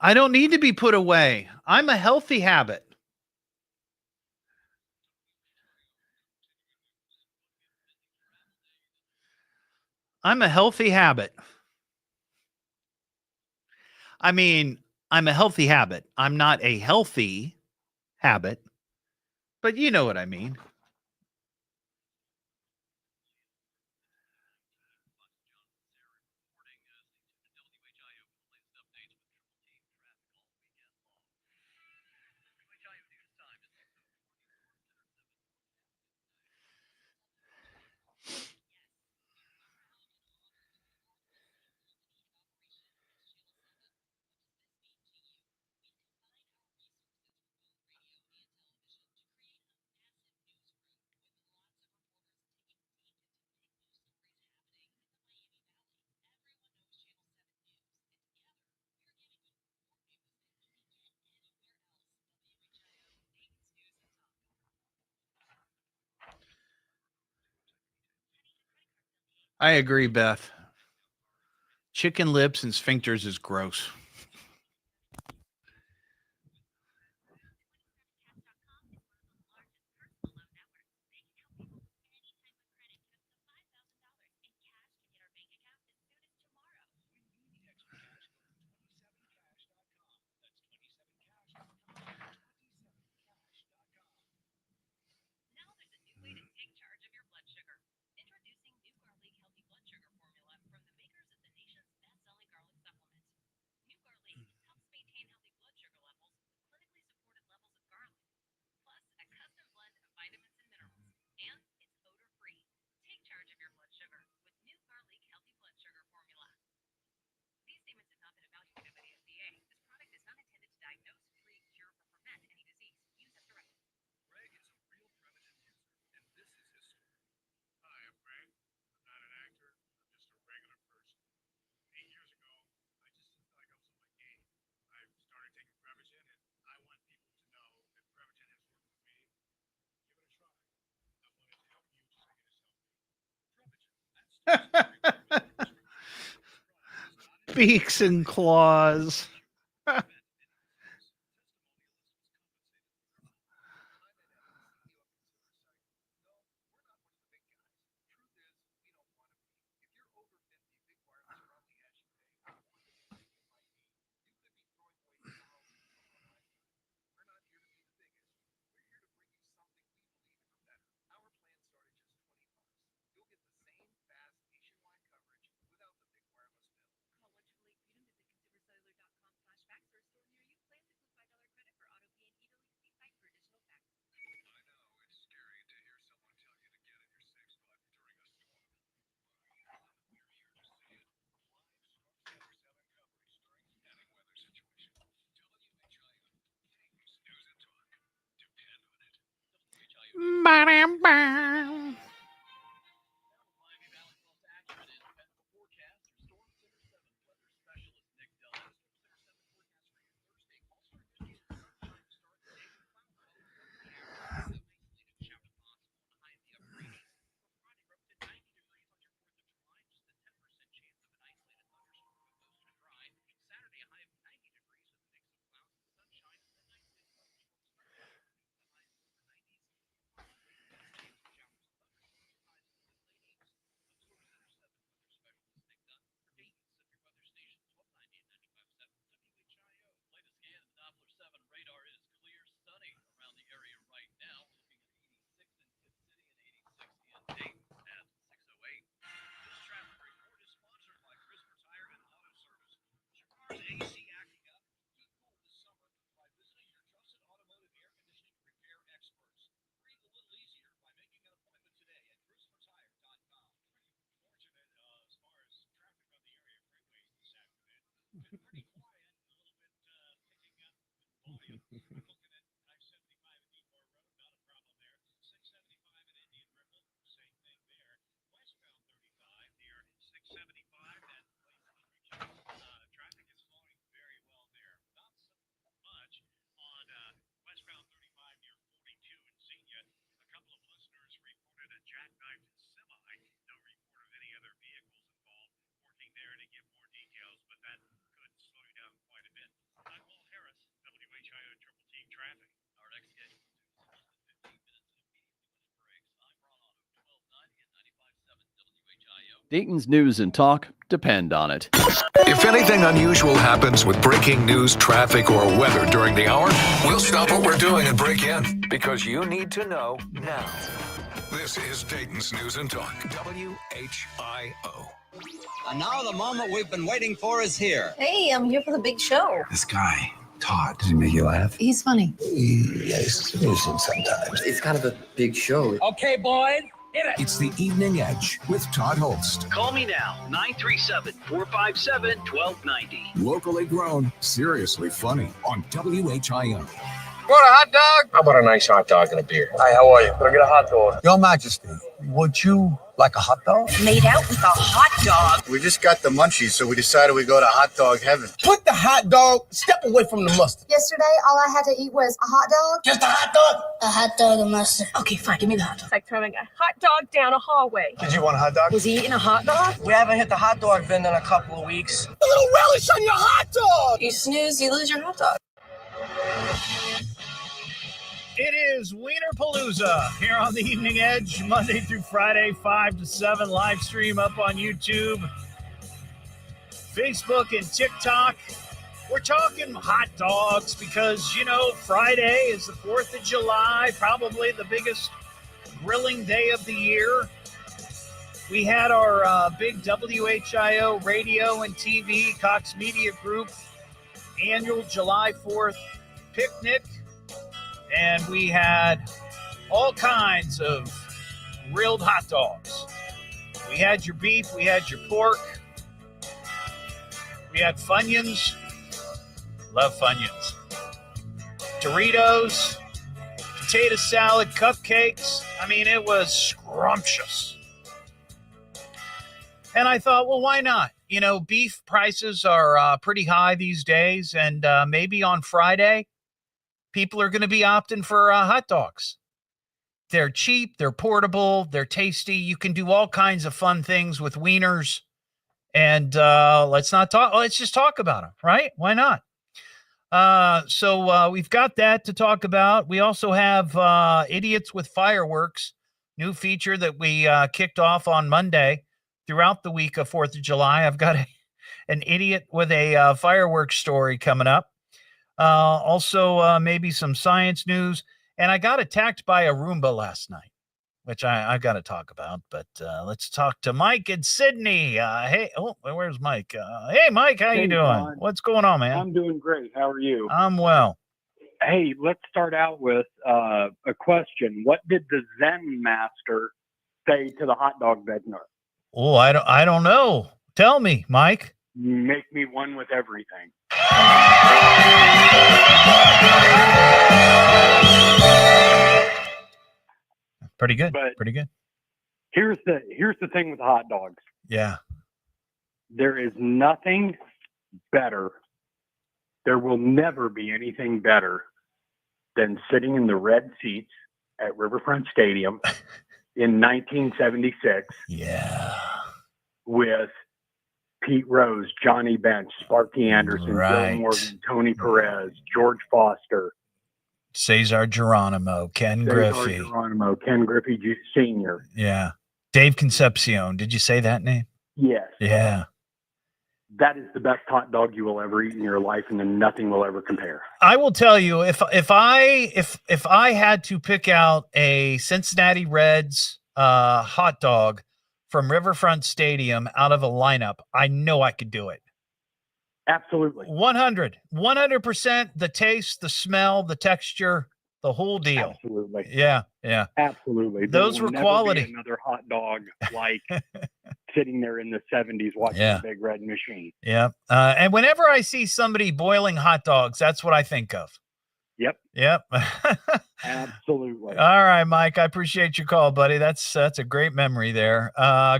I don't need to be put away. I'm a healthy habit. I'm a healthy habit. I mean, I'm a healthy habit. I'm not a healthy habit, but you know what I mean. I agree, Beth. Chicken lips and sphincters is gross. Beaks and claws. Ba-dam-bam.
Dayton's news and talk depend on it.
If anything unusual happens with breaking news, traffic, or weather during the hour, we'll stop what we're doing and break in because you need to know now. This is Dayton's News and Talk, WHIO.
And now the moment we've been waiting for is here.
Hey, I'm here for the big show.
This guy, Todd, does he make you laugh?
He's funny.
Yes, amusing sometimes. It's kind of a big show. Okay, boys.
It's the Evening Edge with Todd Hollst.
Call me now, 937-457-1290.
Locally grown, seriously funny on WHIO.
Want a hot dog?
How about a nice hot dog and a beer?
Hi, how are you? Can I get a hot dog? Your Majesty, would you like a hot dog?
Made out with a hot dog.
We just got the munchies, so we decided we'd go to hot dog heaven. Put the hot dog, step away from the mustard.
Yesterday, all I had to eat was a hot dog.
Just a hot dog?
A hot dog and mustard.
Okay, fine, give me the hot dog.
It's like throwing a hot dog down a hallway.
Did you want a hot dog?
Was he eating a hot dog?
We haven't hit the hot dog bin in a couple of weeks. A little relish on your hot dog!
You snooze, you lose your hot dog.
It is Wiener Palooza here on the Evening Edge, Monday through Friday, 5 to 7, live stream up on YouTube, Facebook, and TikTok. We're talking hot dogs because, you know, Friday is the 4th of July, probably the biggest grilling day of the year. We had our big WHIO radio and TV, Cox Media Group, annual July 4th picnic. And we had all kinds of grilled hot dogs. We had your beef, we had your pork, we had Funyuns, love Funyuns, Doritos, potato salad, cupcakes. I mean, it was scrumptious. And I thought, well, why not? You know, beef prices are pretty high these days, and maybe on Friday, people are going to be opting for hot dogs. They're cheap, they're portable, they're tasty. You can do all kinds of fun things with wieners. And let's just talk about them, right? Why not? So we've got that to talk about. We also have Idiots with Fireworks, new feature that we kicked off on Monday throughout the week of 4th of July. I've got an idiot with a fireworks story coming up. Also, maybe some science news. And I got attacked by a Roomba last night, which I got to talk about. But let's talk to Mike and Sydney. Hey, where's Mike? Hey, Mike, how you doing?
Todd.
What's going on, man?
I'm doing great. How are you?
I'm well.
Hey, let's start out with a question. What did the Zen master say to the hot dog beggar?
Oh, I don't know. Tell me, Mike.
Make me one with everything.
Pretty good.
But
pretty good.
Here's the thing with hot dogs.
Yeah.
There is nothing better. There will never be anything better than sitting in the red seats at Riverfront Stadium in 1976.
Yeah.
With Pete Rose, Johnny Bench, Sparky Anderson, Bill Morgan, Tony Perez, George Foster,
Cesar Geronimo, Ken Griffey.
Ken Griffey Sr.
Yeah. Dave Concepcion. Did you say that name?
Yes.
Yeah.
That is the best hot dog you will ever eat in your life, and then nothing will ever compare.
I will tell you, if I had to pick out a Cincinnati Reds hot dog from Riverfront Stadium out of a lineup, I know I could do it.
Absolutely.
100%. The taste, the smell, the texture, the whole deal.
Absolutely.
Yeah. Yeah.
Absolutely.
Those were quality.
Another hot dog like sitting there in the 70s watching the Big Red Machine.
Yeah. And whenever I see somebody boiling hot dogs, that's what I think of. Yep.
Absolutely.
All right, Mike. I appreciate your call, buddy. That's a great memory there.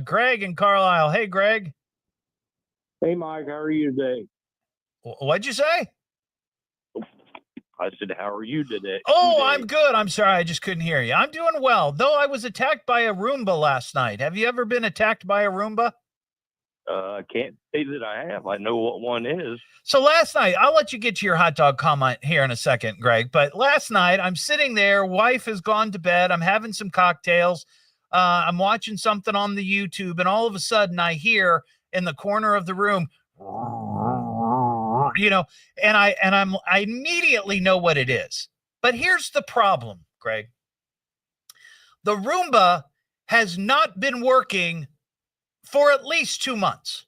Greg in Carlisle. Hey, Greg.
Hey, Mike, how are you today?
What'd you say?
I said, how are you today?
Oh, I'm good. I'm sorry. I just couldn't hear you. I'm doing well, though I was attacked by a Roomba last night. Have you ever been attacked by a Roomba?
I can't say that I have. I know what one is.
So last night, I'll let you get to your hot dog comment here in a second, Greg. But last night, I'm sitting there. Wife has gone to bed. I'm having some cocktails. I'm watching something on the YouTube, and all of a sudden, I hear in the corner of the room, and I immediately know what it is. But here's the problem, Greg. The Roomba has not been working for at least 2 months.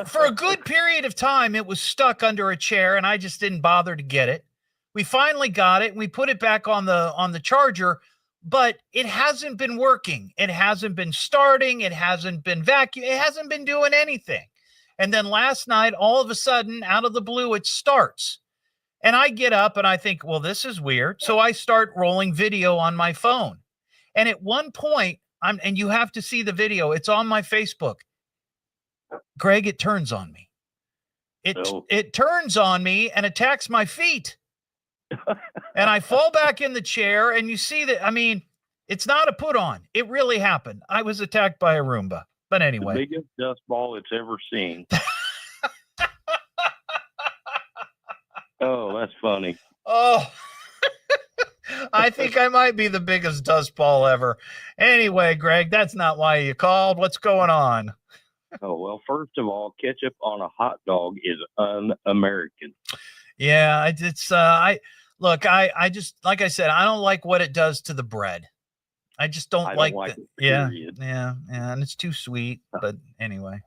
For a good period of time, it was stuck under a chair, and I just didn't bother to get it. We finally got it, and we put it back on the charger, but it hasn't been working. It hasn't been starting. It hasn't been vacuuming. It hasn't been doing anything. And then last night, all of a sudden, out of the blue, it starts. And I get up, and I think, well, this is weird. So I start rolling video on my phone. And at one point, and you have to see the video. It's on my Facebook. Greg, it turns on me. It turns on me and attacks my feet. And I fall back in the chair, and you see that, I mean, it's not a put on. It really happened. I was attacked by a Roomba. But anyway.
The biggest dust ball it's ever seen. Oh, that's funny.
Oh, I think I might be the biggest dust ball ever. Anyway, Greg, that's not why you called. What's going on?
Oh, well, first of all, ketchup on a hot dog is un-American.
Yeah, look, I just, like I said, I don't like what it does to the bread. I just don't like it. Yeah, and it's too sweet, but anyway.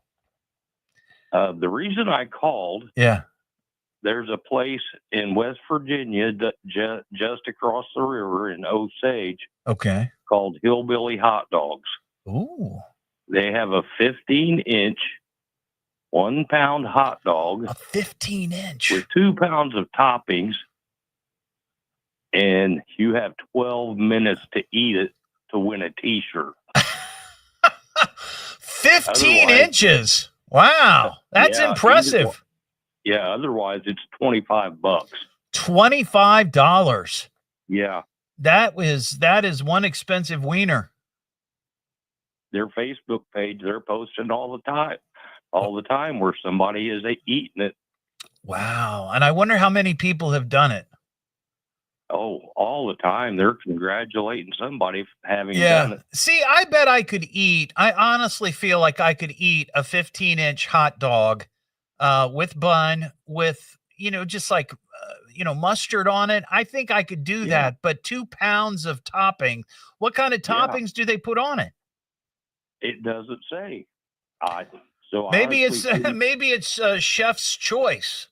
The reason I called, there's a place in West Virginia just across the river in Osage, called Hillbilly Hot Dogs.
Ooh.
They have a 15-inch, 1-pound hot dog.
A 15-inch
with 2 pounds of toppings, and you have 12 minutes to eat it to win a T-shirt.
15 inches. Wow, that's impressive.
Otherwise it's $25.
$25.
Yeah.
That is one expensive wiener.
Their Facebook page, they're posting all the time where somebody is eating it.
Wow. And I wonder how many people have done it.
Oh, all the time. They're congratulating somebody for having done it.
See, I bet I honestly feel like I could eat a 15-inch hot dog with bun, with, just like, mustard on it. I think I could do that, but 2 pounds of topping. What kind of toppings do they put on it?
It doesn't say.
Maybe it's chef's choice.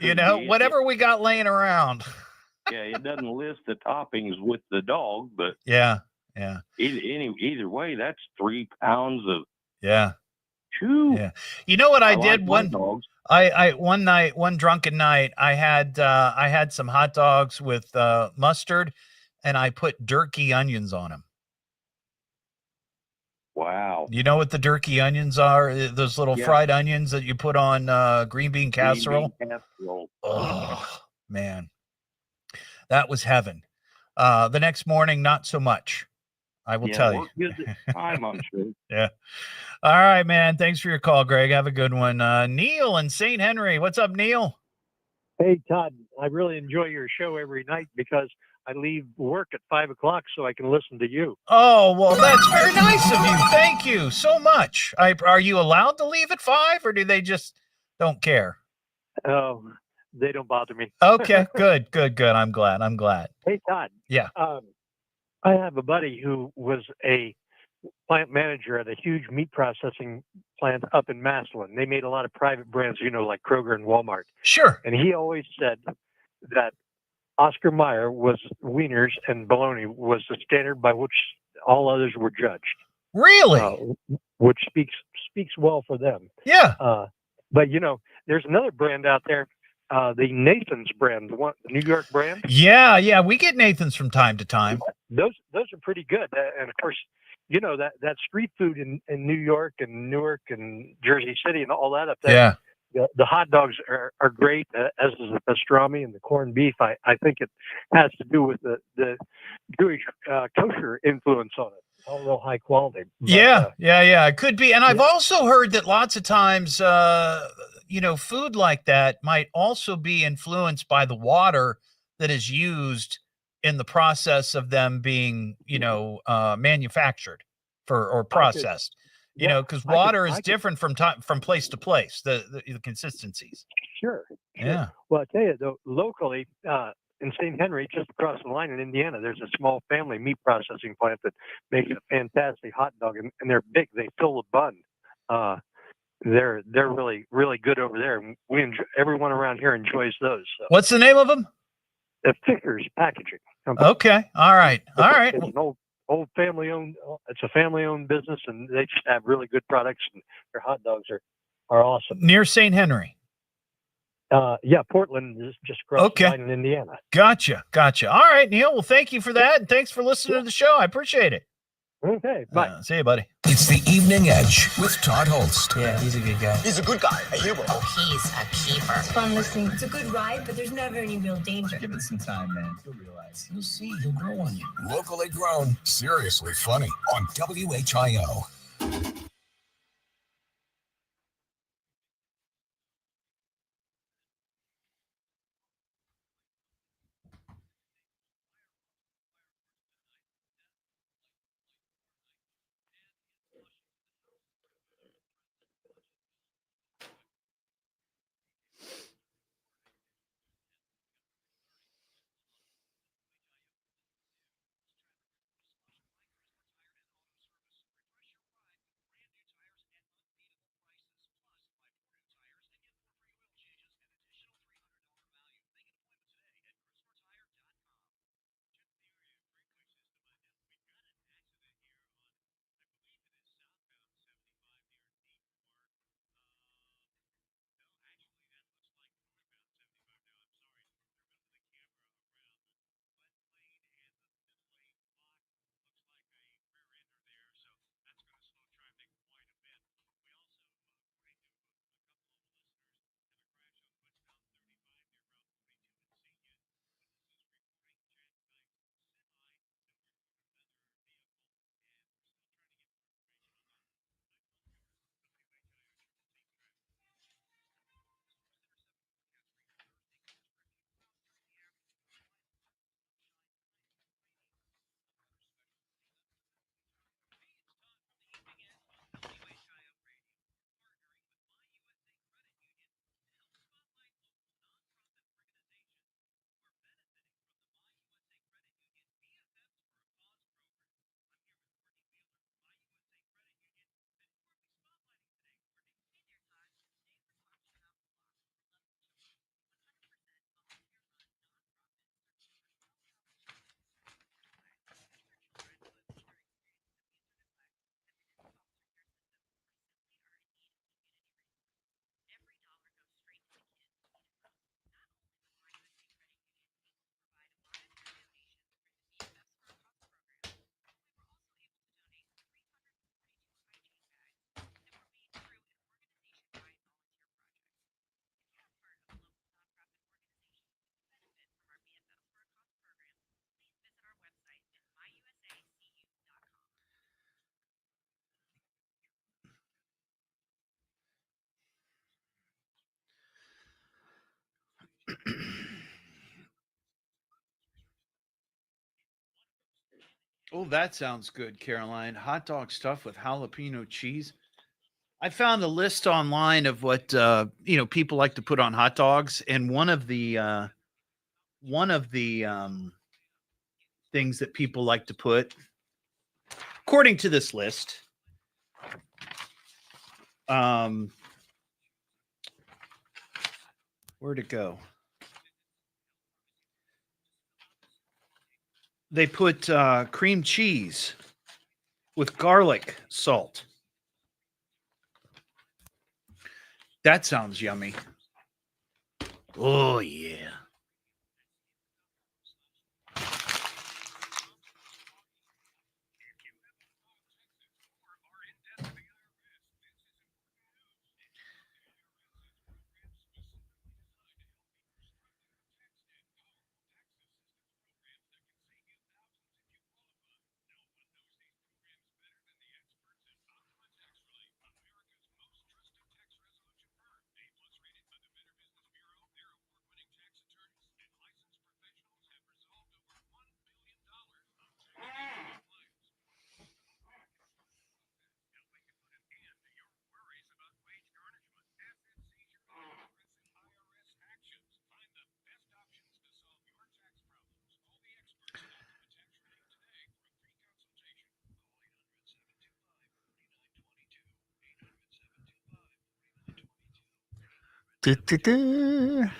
Whatever we got laying around.
It doesn't list the toppings with the dog, but either way, that's 3 pounds of Chew.
Yeah. You know what I did one drunken night, I had some hot dogs with mustard, and I put dirty onions on them.
Wow.
You know what the dirty onions are? Those little fried onions that you put on green bean casserole? Oh, man. That was heaven. The next morning, not so much. I will tell you.
I'm sure.
Yeah. All right, man. Thanks for your call, Greg. Have a good one. Neil in St. Henry. What's up, Neil?
Hey, Todd. I really enjoy your show every night because I leave work at 5 o'clock so I can listen to you.
Oh, well, that's very nice of you. Thank you so much. Are you allowed to leave at 5, or do they just don't care?
Oh, they don't bother me.
Okay, good. I'm glad.
Hey, Todd.
Yeah.
I have a buddy who was a plant manager at a huge meat processing plant up in Massillon. They made a lot of private brands, like Kroger and Walmart.
Sure.
And he always said that Oscar Mayer was wieners and bologna was the standard by which all others were judged.
Really?
Which speaks well for them.
Yeah.
But there's another brand out there. the Nathan's brand, the New York brand.
Yeah, we get Nathan's from time to time.
Those are pretty good, and of course, you know that street food in New York and Newark and Jersey City and all that up there.
Yeah.
The hot dogs are great, as is the pastrami and the corned beef. I think it has to do with the Jewish kosher influence on it. All real high quality. But,
yeah, it could be. And I've also heard that lots of times, food like that might also be influenced by the water that is used in the process of them being, manufactured or processed. Because water is different from place to place, the consistencies.
Sure.
Yeah.
Well, I tell you, though, locally in St. Henry, just across the line in Indiana, there's a small family meat processing plant that makes a fantastic hot dog, and they're big. They fill the bun. They're really, really good over there. And everyone around here enjoys those. So.
What's the name of them?
The Fickers Packaging Company.
Okay. All right.
It's an old family-owned. It's a family-owned business, and they just have really good products, and their hot dogs are awesome.
Near St. Henry.
Yeah, Portland is just across the line in Indiana.
Gotcha. All right, Neil. Well, thank you for that, and thanks for listening to the show. I appreciate it.
Okay, bye.
See you, buddy.
It's the Evening Edge with Todd Hollst.
Yeah, he's a good guy.
He's a good guy, a hero.
Oh, he's a keeper.
It's fun listening. It's a good ride, but there's never any real danger.
Give it some time, man. You'll realize. You'll see. He'll grow on you.
Locally grown, seriously funny on WHIO.
Oh, that sounds good, Caroline. Hot dog stuffed with jalapeno cheese. I found a list online of what people like to put on hot dogs, and one of the things that people like to put, according to this list, where'd it go? They put cream cheese with garlic salt. That sounds yummy. Oh, yeah. Du-du-du.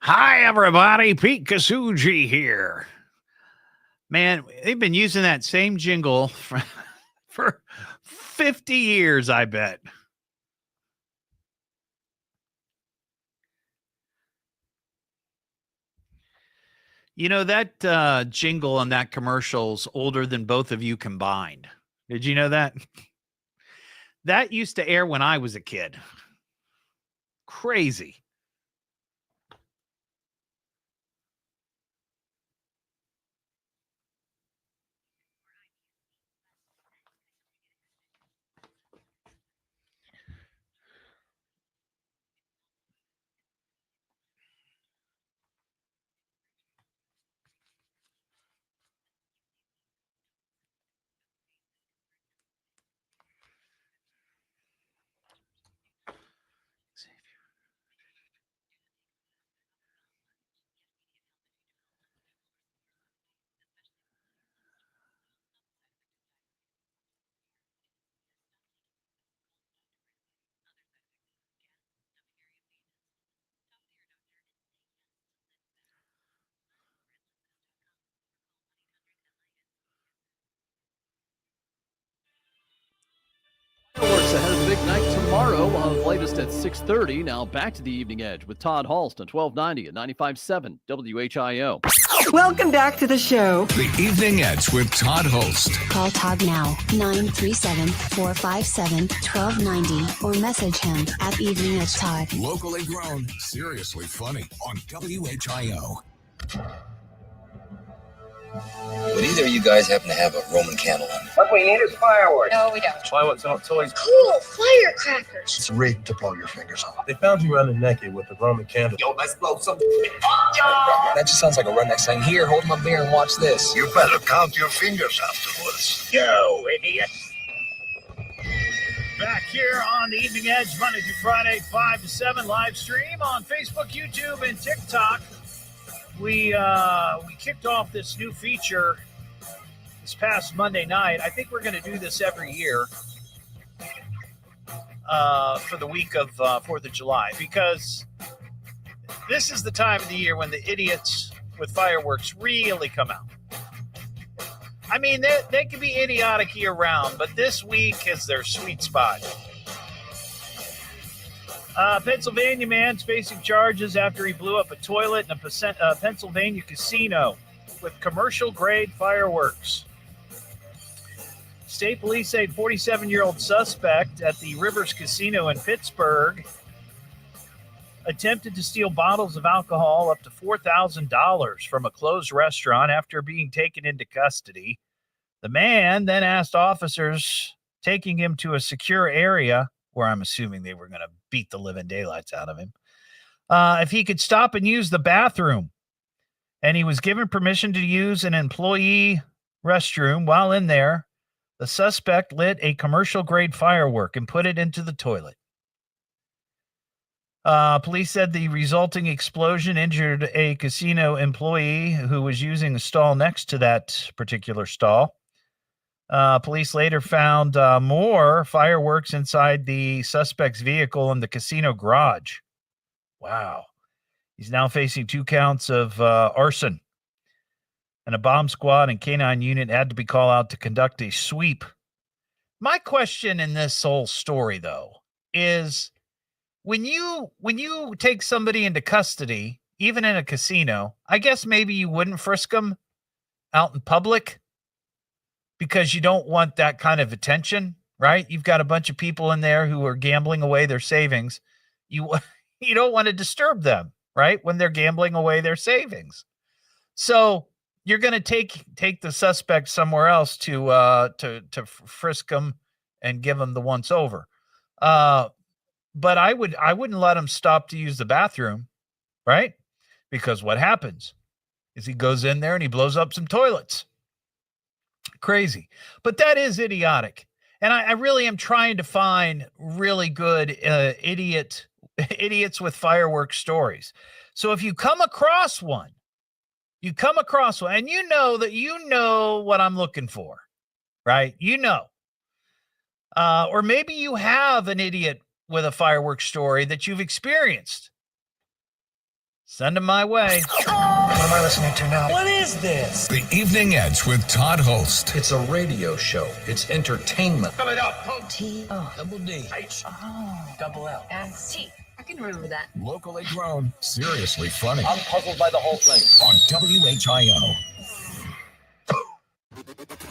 Hi, everybody. Pete Kasuji here. Man, they've been using that same jingle for 50 years, I bet. You know, that jingle on that commercial's older than both of you combined. Did you know that? That used to air when I was a kid. Crazy.
Fireworks ahead of the big night tomorrow, latest at 6:30. Now back to the Evening Edge with Todd Hollst on 1290 at 95.7 WHIO.
Welcome back to the show.
The Evening Edge with Todd Hollst.
Call Todd now, 937-457-1290, or message him at Evening Edge Todd.
Locally grown, seriously funny on WHIO.
Would either of you guys happen to have a Roman candle on?
What we need is fireworks. No, we don't.
Fireworks aren't toys.
Cool, firecrackers.
It's rigged to blow your fingers off. They found you running naked with a Roman candle.
Yo, let's blow some. That just sounds like a redneck saying, "Here, hold my beer and watch this."
You better count your fingers afterwards.
Yo, idiot. Back here on the Evening Edge, Monday through Friday, 5 to 7, live stream on Facebook, YouTube, and TikTok. We kicked off this new feature this past Monday night. I think we're going to do this every year for the week of 4th of July, because this is the time of the year when the idiots with fireworks really come out. I mean, they can be idiotic year-round, but this week is their sweet spot. Pennsylvania man's facing charges after he blew up a toilet in a Pennsylvania casino with commercial-grade fireworks. State police say 47-year-old suspect at the Rivers Casino in Pittsburgh attempted to steal bottles of alcohol up to $4,000 from a closed restaurant after being taken into custody. The man then asked officers taking him to a secure area, where I'm assuming they were going to beat the living daylights out of him, if he could stop and use the bathroom. and he was given permission to use an employee restroom. While in there, the suspect lit a commercial-grade firework and put it into the toilet. Police said the resulting explosion injured a casino employee who was using a stall next to that particular stall. Police later found more fireworks inside the suspect's vehicle in the casino garage. Wow. He's now facing 2 counts of arson. And a bomb squad and canine unit had to be called out to conduct a sweep. My question in this whole story, though, is when you take somebody into custody, even in a casino, I guess maybe you wouldn't frisk them out in public because you don't want that kind of attention, right? You've got a bunch of people in there who are gambling away their savings. You don't want to disturb them, right, when they're gambling away their savings. So you're going to take the suspect somewhere else to frisk them and give them the once over. But I wouldn't let him stop to use the bathroom, right? Because what happens is he goes in there and he blows up some toilets. Crazy. But that is idiotic. And I really am trying to find really good idiots with fireworks stories. So if you come across one, and you know what I'm looking for, right? Or maybe you have an idiot with a fireworks story that you've experienced. Send them my way.
What am I listening to now?
What is this?
The Evening Edge with Todd Hollst.
It's a radio show. It's entertainment.
Spell it out.
Double D.
H.
Double L.
And C. I can remember that.
Locally grown, seriously funny.
I'm puzzled by the whole thing.
On WHIO.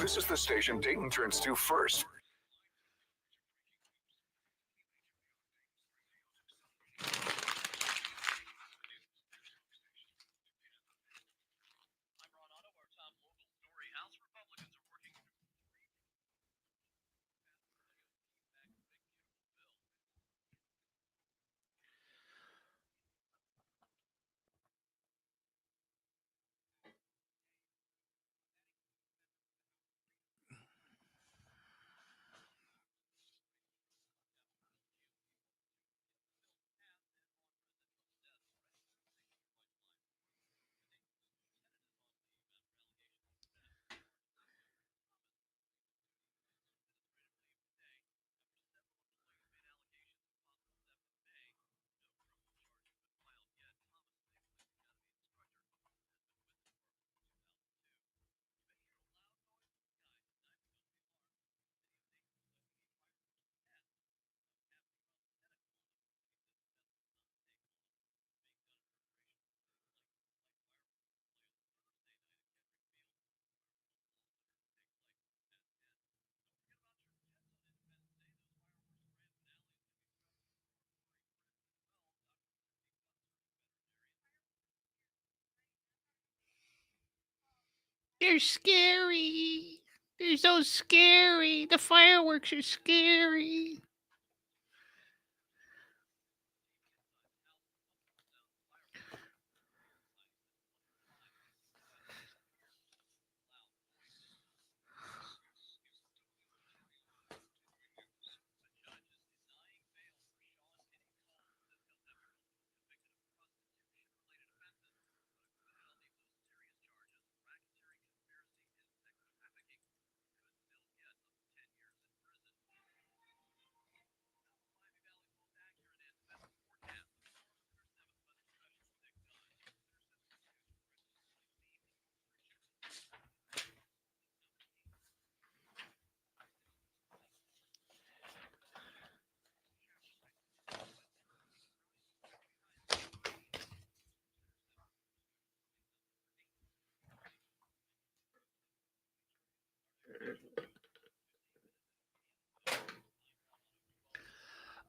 This is the station Dayton turns to first.
They're scary. They're so scary. The fireworks are scary.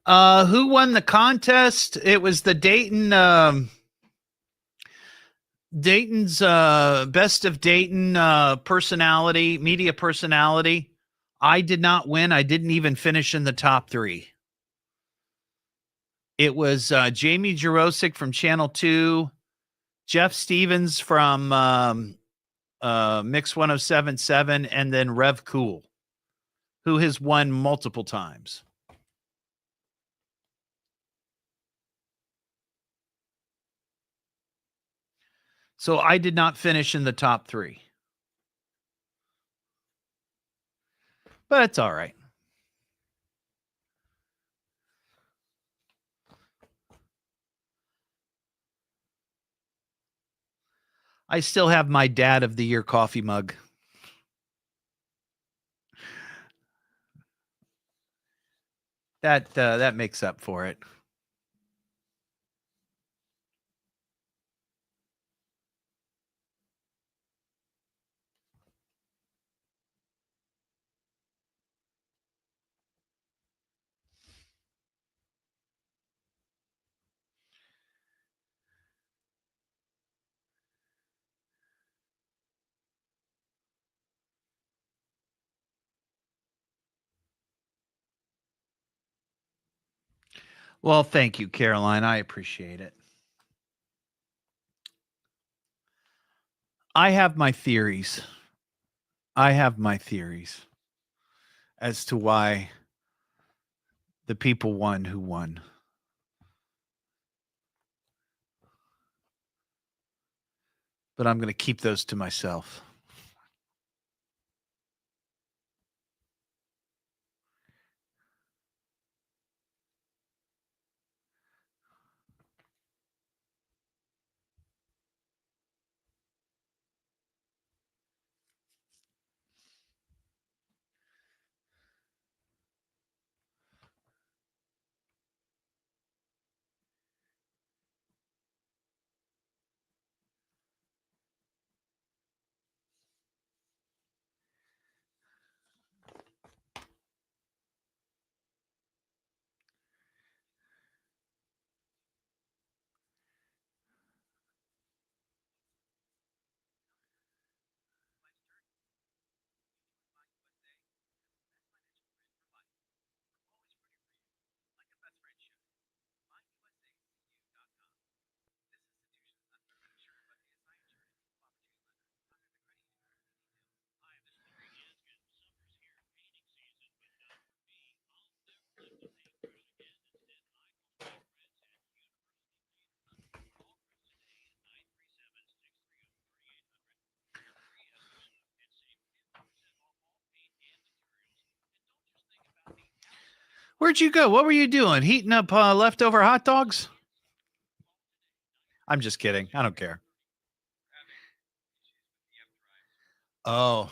Who won the contest? It was the Dayton's Best of Dayton media personality. I did not win. I didn't even finish in the top 3. It was Jamie Jurosik from Channel 2, Jeff Stevens from Mix 1077, and then Rev Cool, who has won multiple times. So I did not finish in the top 3. But it's all right. I still have my Dad of the Year coffee mug. That makes up for it. Well, thank you, Caroline. I appreciate it. I have my theories. As to why the people won who won. But I'm going to keep those to myself. Where'd you go? What were you doing? Heating up leftover hot dogs? I'm just kidding. I don't care. Oh.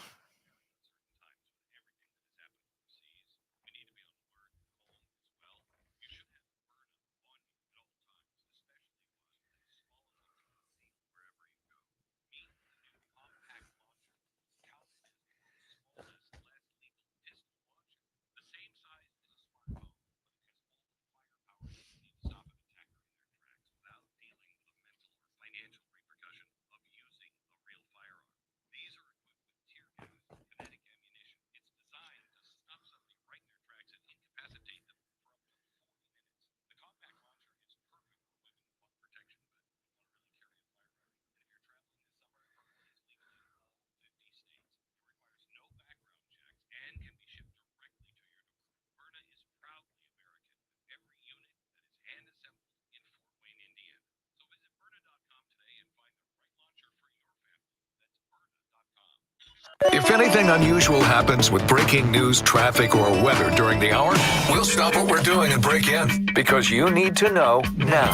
If anything unusual happens with breaking news, traffic, or weather during the hour, we'll stop what we're doing and break in because you need to know now.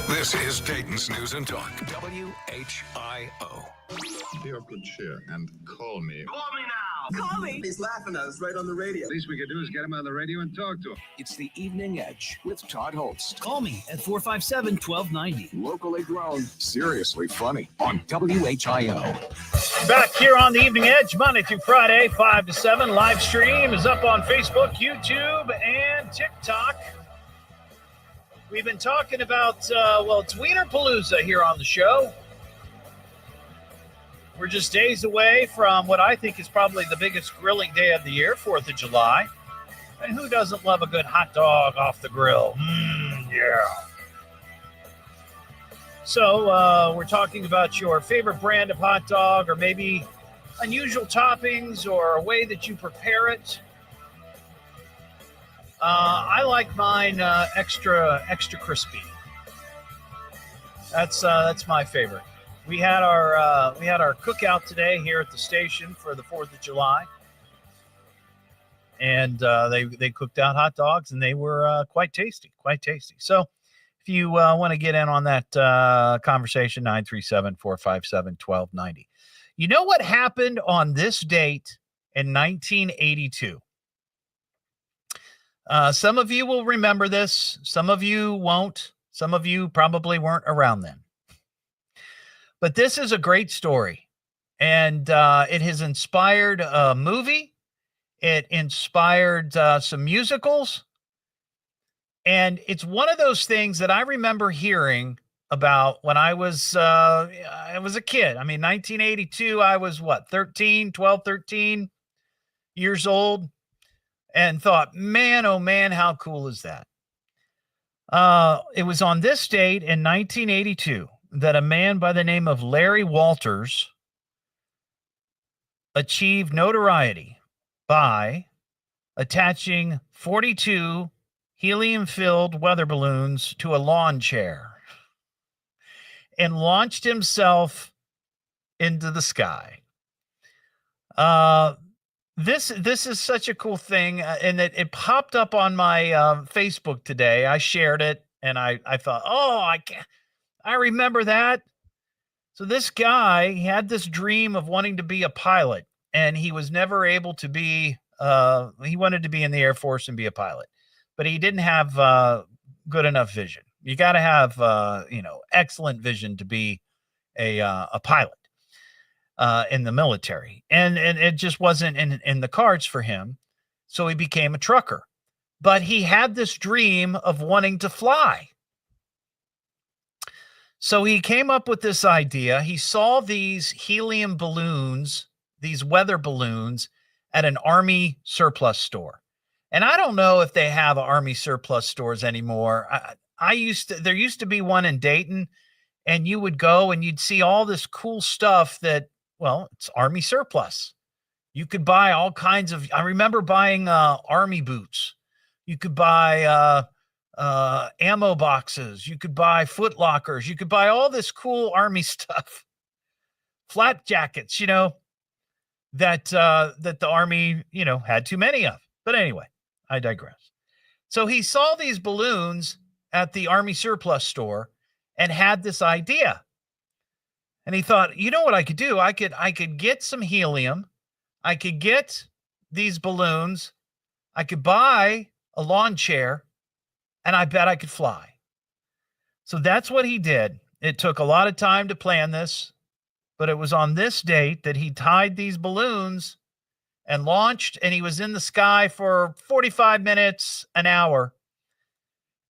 This is Dayton's News and Talk, WHIO.
Be of good cheer and call me.
Call me now!
Call me! He's laughing at us right on the radio.
Least we could do is get him on the radio and talk to him.
It's the Evening Edge with Todd Hollst. Call me at 457-1290.
Locally grown, seriously funny on WHIO.
Back here on the Evening Edge, Monday through Friday, 5 to 7. Live stream is up on Facebook, YouTube, and TikTok. We've been talking about, it's Wiener Palooza here on the show. We're just days away from what I think is probably the biggest grilling day of the year, 4th of July. And who doesn't love a good hot dog off the grill? Yeah. So we're talking about your favorite brand of hot dog, or maybe unusual toppings or a way that you prepare it. I like mine extra crispy. That's my favorite. We had our cookout today here at the station for the 4th of July, and they cooked out hot dogs, and they were quite tasty. So if you want to get in on that conversation, 937-457-1290. You know what happened on this date in 1982? Some of you will remember this. Some of you won't. Some of you probably weren't around then. But this is a great story. And it has inspired a movie. It inspired some musicals. And it's one of those things that I remember hearing about when I was a kid. I mean, 1982, I was 13 years old, and thought, man, oh man, how cool is that? It was on this date in 1982 that a man by the name of Larry Walters achieved notoriety by attaching 42 helium-filled weather balloons to a lawn chair and launched himself into the sky. This is such a cool thing, and it popped up on my Facebook today. I shared it, and I thought, I remember that. So this guy, he had this dream of wanting to be a pilot, and he was never able to be. He wanted to be in the Air Force and be a pilot, but he didn't have good enough vision. You got to have excellent vision to be a pilot in the military, and it just wasn't in the cards for him. So he became a trucker, but he had this dream of wanting to fly. So he came up with this idea. He saw these helium balloons, these weather balloons, at an Army surplus store. And I don't know if they have Army surplus stores anymore. There used to be one in Dayton, and you would go and you'd see all this cool stuff that, well, it's Army surplus. You could buy all kinds of, I remember buying Army boots. You could buy ammo boxes. You could buy foot lockers. You could buy all this cool Army stuff. Flat jackets, that the Army, had too many of. But anyway, I digress. So he saw these balloons at the Army surplus store and had this idea. And he thought, you know what I could do? I could get some helium. I could get these balloons. I could buy a lawn chair, and I bet I could fly. So that's what he did. It took a lot of time to plan this, but it was on this date that he tied these balloons and launched, and he was in the sky for 45 minutes, an hour.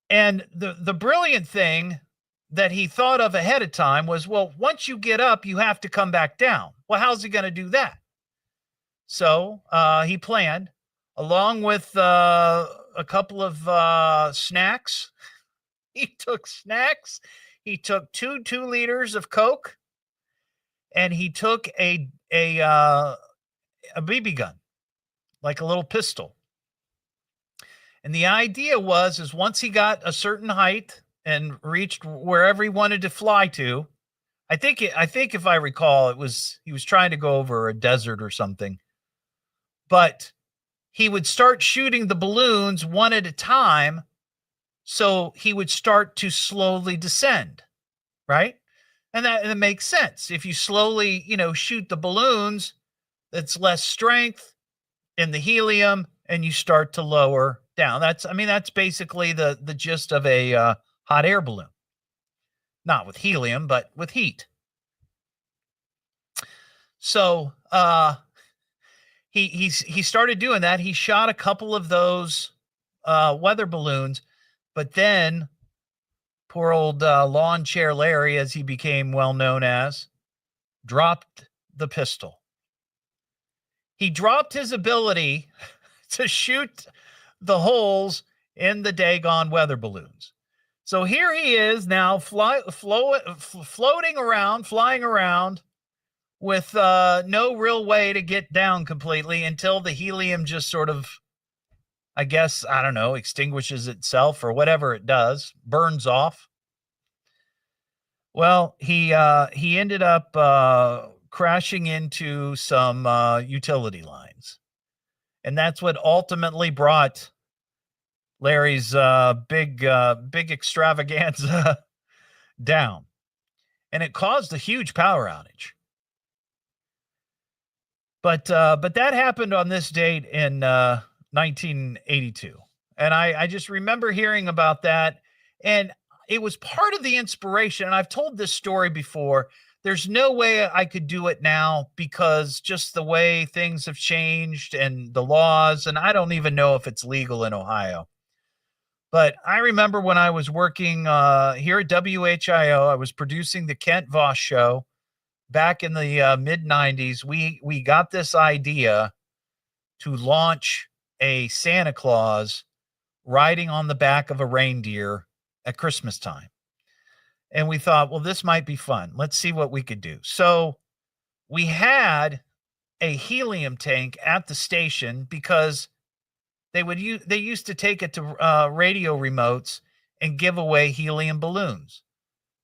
And the brilliant thing that he thought of ahead of time was, well, once you get up, you have to come back down. Well, how's he going to do that? So he planned, along with a couple of snacks. He took snacks. He took 2 liters of Coke, and he took a BB gun, like a little pistol. And the idea is once he got a certain height and reached wherever he wanted to fly to, I think if I recall, he was trying to go over a desert or something, but he would start shooting the balloons one at a time. So he would start to slowly descend, right? And that makes sense. If you slowly, shoot the balloons, that's less strength in the helium, and you start to lower down. That's basically the gist of a hot air balloon. Not with helium, but with heat. So he started doing that. He shot a couple of those weather balloons, but then poor old lawn chair Larry, as he became well known as, dropped the pistol. He dropped his ability to shoot the holes in the daggone weather balloons. So here he is now floating around, flying around with no real way to get down completely until the helium just sort of, I guess, I don't know, extinguishes itself or whatever it does, burns off. Well, he ended up crashing into some utility lines. And that's what ultimately brought Larry's big extravaganza down. And it caused a huge power outage. But that happened on this date in 1982. And I just remember hearing about that. And it was part of the inspiration. And I've told this story before. There's no way I could do it now because just the way things have changed and the laws, and I don't even know if it's legal in Ohio. But I remember when I was working here at WHIO, I was producing the Kent Voss Show back in the mid-90s. We got this idea to launch a Santa Claus riding on the back of a reindeer at Christmas time. And we thought, well, this might be fun. Let's see what we could do. So we had a helium tank at the station because they used to take it to radio remotes and give away helium balloons.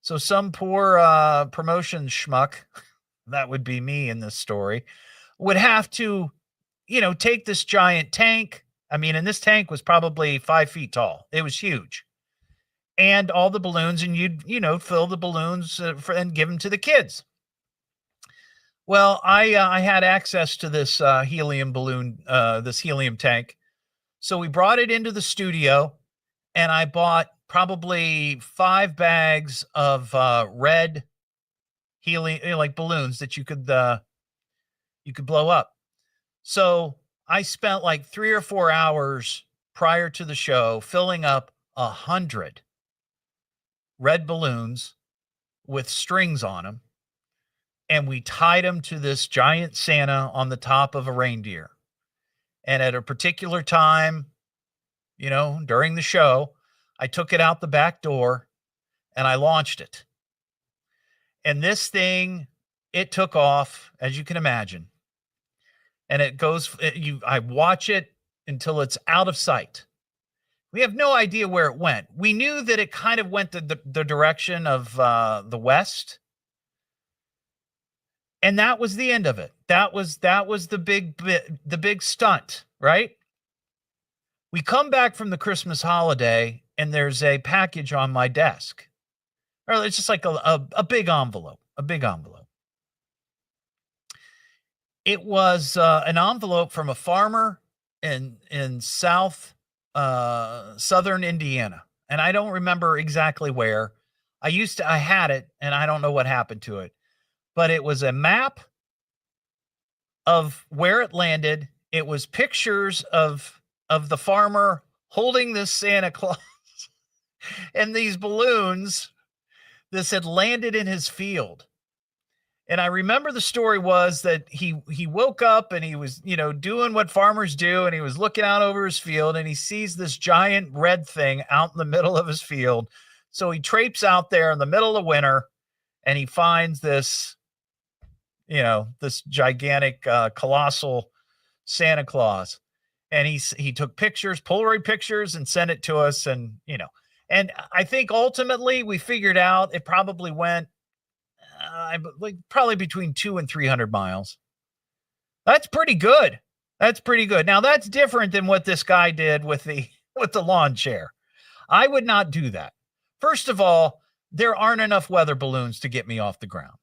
So some poor promotion schmuck, that would be me in this story, would have to, take this giant tank. I mean, and this tank was probably 5 feet tall. It was huge. And all the balloons, and you'd, fill the balloons and give them to the kids. Well, I had access to this helium balloon, this helium tank. So we brought it into the studio, and I bought probably 5 bags of red helium, like balloons that you could blow up. So I spent like 3 or 4 hours prior to the show filling up 100 red balloons with strings on them, and we tied them to this giant Santa on the top of a reindeer. And at a particular time, during the show, I took it out the back door and I launched it. And this thing, it took off, as you can imagine. And it goes, I watch it until it's out of sight. We have no idea where it went. We knew that it kind of went the direction of the west. And that was the end of it. That was the big stunt, right? We come back from the Christmas holiday and there's a package on my desk. Or it's just like a big envelope, It was an envelope from a farmer in southern Indiana. And I don't remember exactly where. I had it and I don't know what happened to it. But it was a map of where it landed. It was pictures of the farmer holding this Santa Claus and these balloons. This had landed in his field. And I remember the story was that he woke up and he was, doing what farmers do. And he was looking out over his field and he sees this giant red thing out in the middle of his field. So he traipses out there in the middle of winter and he finds this, this gigantic, colossal Santa Claus. And he took pictures, Polaroid pictures, and sent it to us. And, and I think ultimately we figured out it probably went probably between 200 and 300 miles. That's pretty good. Now that's different than what this guy did with the lawn chair. I would not do that. First of all, there aren't enough weather balloons to get me off the ground.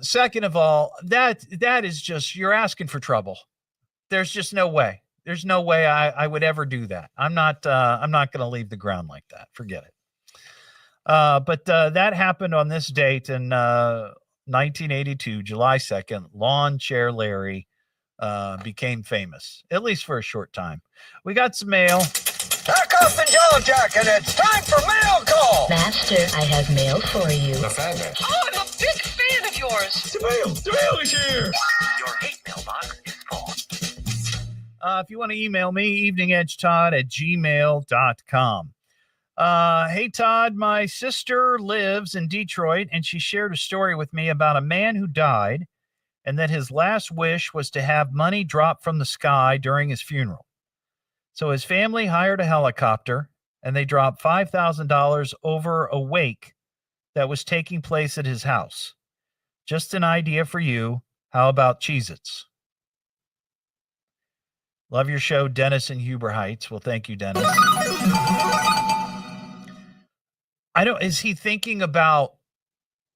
Second of all, that is just, you're asking for trouble. There's just no way. There's no way I would ever do that. I'm not going to leave the ground like that. Forget it. But that happened on this date in 1982, July 2nd. Lawn Chair Larry became famous, at least for a short time. We got some mail.
Pack up the Jello Jack, and it's time for mail call.
Master, I have mail for you.
The fabulous.
Oh, I'm a big fan of yours.
The mail is here.
Your hate mailbox is full.
If you want to email me, eveningedgetodd@gmail.com. Hey, Todd, my sister lives in Detroit, and she shared a story with me about a man who died and that his last wish was to have money drop from the sky during his funeral. So his family hired a helicopter, and they dropped $5,000 over a wake that was taking place at his house. Just an idea for you. How about Cheez-Its? Love your show, Dennis in Huber Heights. Well, thank you, Dennis. Is he thinking about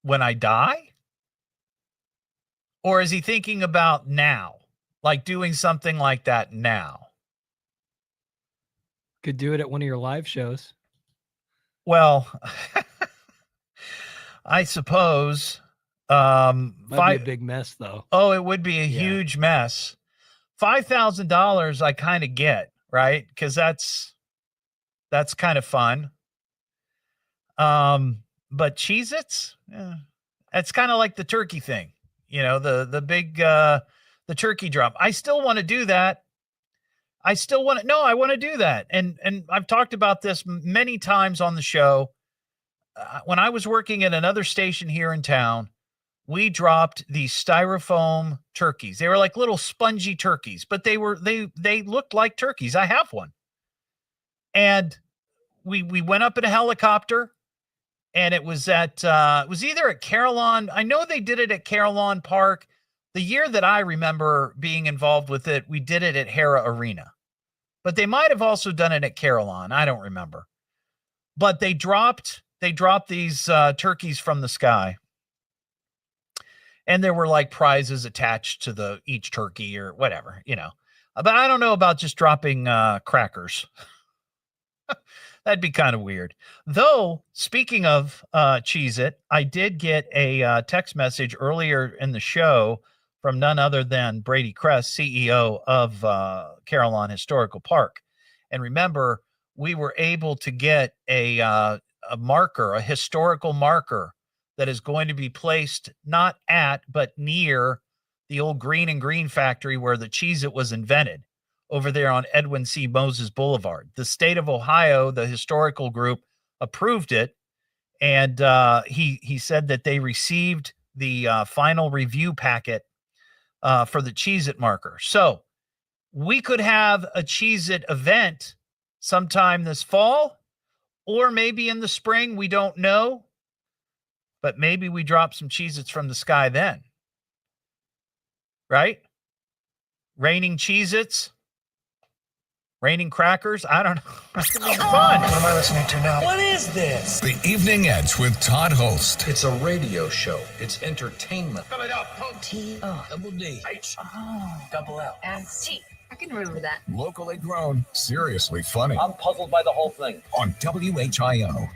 when I die? Or is he thinking about now? Like doing something like that now?
Could do it at one of your live shows.
Well, I suppose.
Might be a big mess, though.
Oh, it would be a huge mess. $5,000 I kind of get, right? Because that's kind of fun. But Cheez-Its, it's kind of like the turkey thing, the big the turkey drop. I still want to do that. I want to do that. And I've talked about this many times on the show. When I was working at another station here in town, we dropped these styrofoam turkeys. They were like little spongy turkeys, but they looked like turkeys. I have one. And we went up in a helicopter, and it was it was either at Carillon. I know they did it at Carillon Park. The year that I remember being involved with it, we did it at Hara Arena. But they might have also done it at Carillon. I don't remember. But they dropped these turkeys from the sky. And there were like prizes attached to each turkey or whatever, But I don't know about just dropping crackers. That'd be kind of weird. Though, speaking of Cheez-It, I did get a text message earlier in the show from none other than Brady Kress, CEO of Carillon Historical Park. And remember, we were able to get a marker, a historical marker, that is going to be placed not at, but near the old Green and Green factory where the Cheez-It was invented, over there on Edwin C. Moses Boulevard. The state of Ohio, the historical group, approved it, and he said that they received the final review packet for the Cheez-It marker. So we could have a Cheez-It event sometime this fall, or maybe in the spring. We don't know. But maybe we drop some Cheez-Its from the sky then. Right? Raining Cheez-Its. Raining crackers. I don't know. It's going to be fun.
What am I listening to now?
What is this? The Evening Edge with Todd Hollst.
It's a radio show. It's entertainment.
Spell it out. T-O.
Double D.
H.
Double L.
And C. I can remember that.
Locally grown, seriously funny.
I'm puzzled by the whole thing.
On WHIO.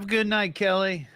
Good night, Kelly.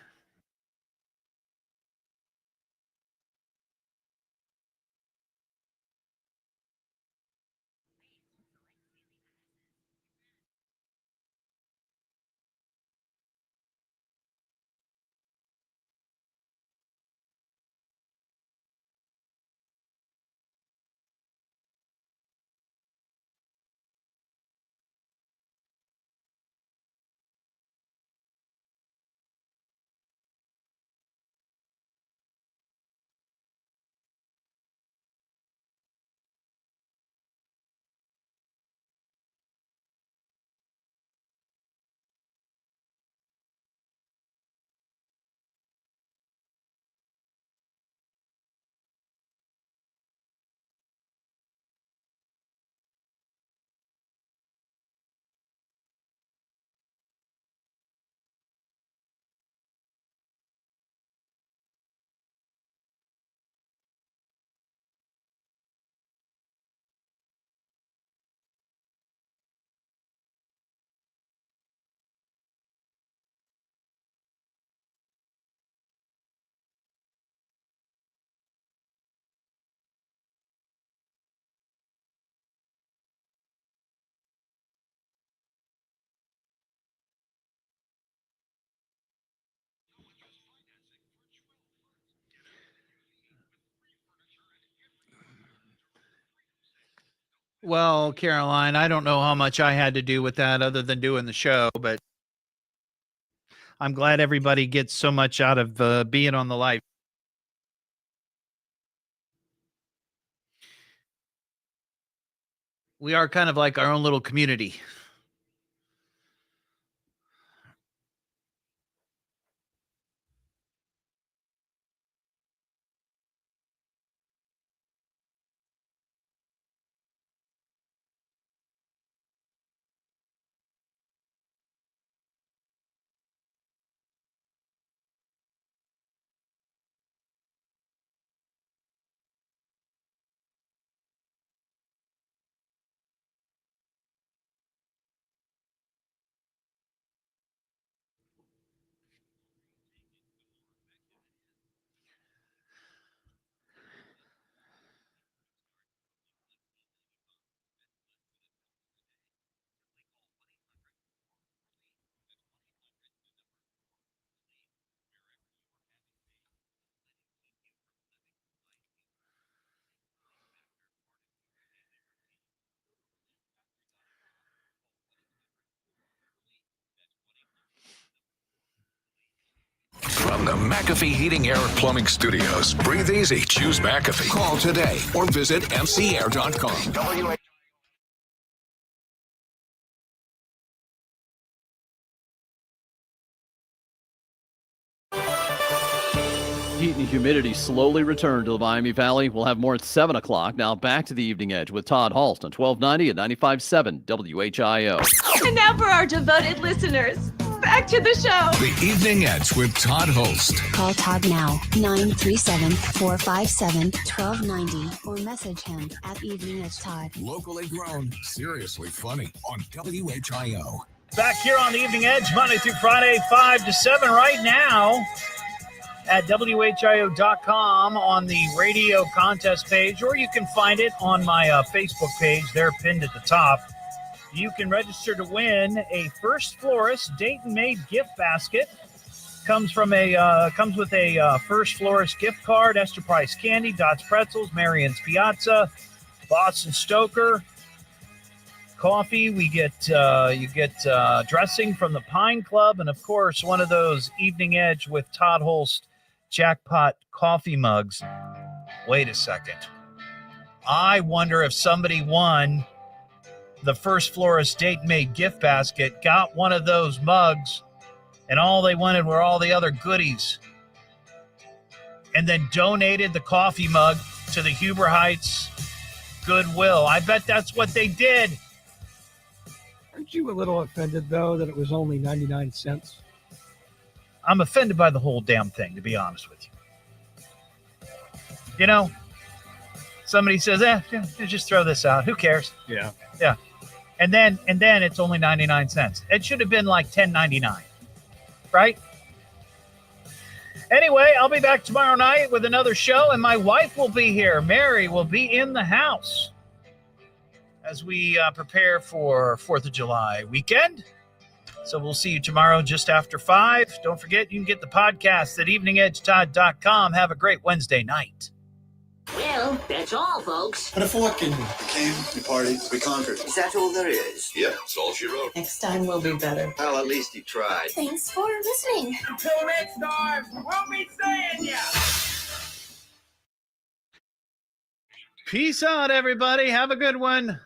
Well, Caroline, I don't know how much I had to do with that other than doing the show, but I'm glad everybody gets so much out of being on the live. We are kind of like our own little community.
From the McAfee Heating, Air, and Plumbing Studios, breathe easy. Choose McAfee.
Call today or visit mcair.com.
Heat and humidity slowly return to the Miami Valley. We'll have more at 7 o'clock. Now back to the Evening Edge with Todd Hollst on 1290 and 95.7 WHIO.
And now for our devoted listeners, back to the show.
The Evening Edge with Todd Hollst.
Call Todd now, 937-457-1290, or message him at Evening Edge Todd.
Locally grown, seriously funny on WHIO.
Back here on the Evening Edge, Monday through Friday, 5 to 7 right now at WHIO.com on the radio contest page, or you can find it on my Facebook page. They're pinned at the top. You can register to win a First Florist Dayton-made gift basket. Comes with a First Florist gift card, Esther Price Candy, Dot's Pretzels, Marion's Piazza, Boston Stoker, coffee. You get dressing from the Pine Club, and of course one of those Evening Edge with Todd Hollst jackpot coffee mugs. Wait a second. I wonder if somebody won the First Florist Dayton-made gift basket, got one of those mugs, and all they wanted were all the other goodies, and then donated the coffee mug to the Huber Heights Goodwill. I bet that's what they did.
Aren't you a little offended, though, that it was only 99 cents?
I'm offended by the whole damn thing, to be honest with you. You know, somebody says, just throw this out. Who cares?
Yeah.
Yeah. And then it's only 99 cents. It should have been like $10.99. right? Anyway, I'll be back tomorrow night with another show, and my wife will be here. Mary will be in the house as we prepare for 4th of July weekend. So we'll see you tomorrow just after 5. Don't forget, you can get the podcast at eveningedgetodd.com. Have a great Wednesday night.
Well, that's all, folks.
Put a fork in me. We came, we partied, we conquered.
Is that all there is?
Yeah, that's all she wrote.
Next time will be better.
Well, at least he tried.
Thanks for listening.
Until next time, we'll be seeing ya.
Peace out, everybody. Have a good one.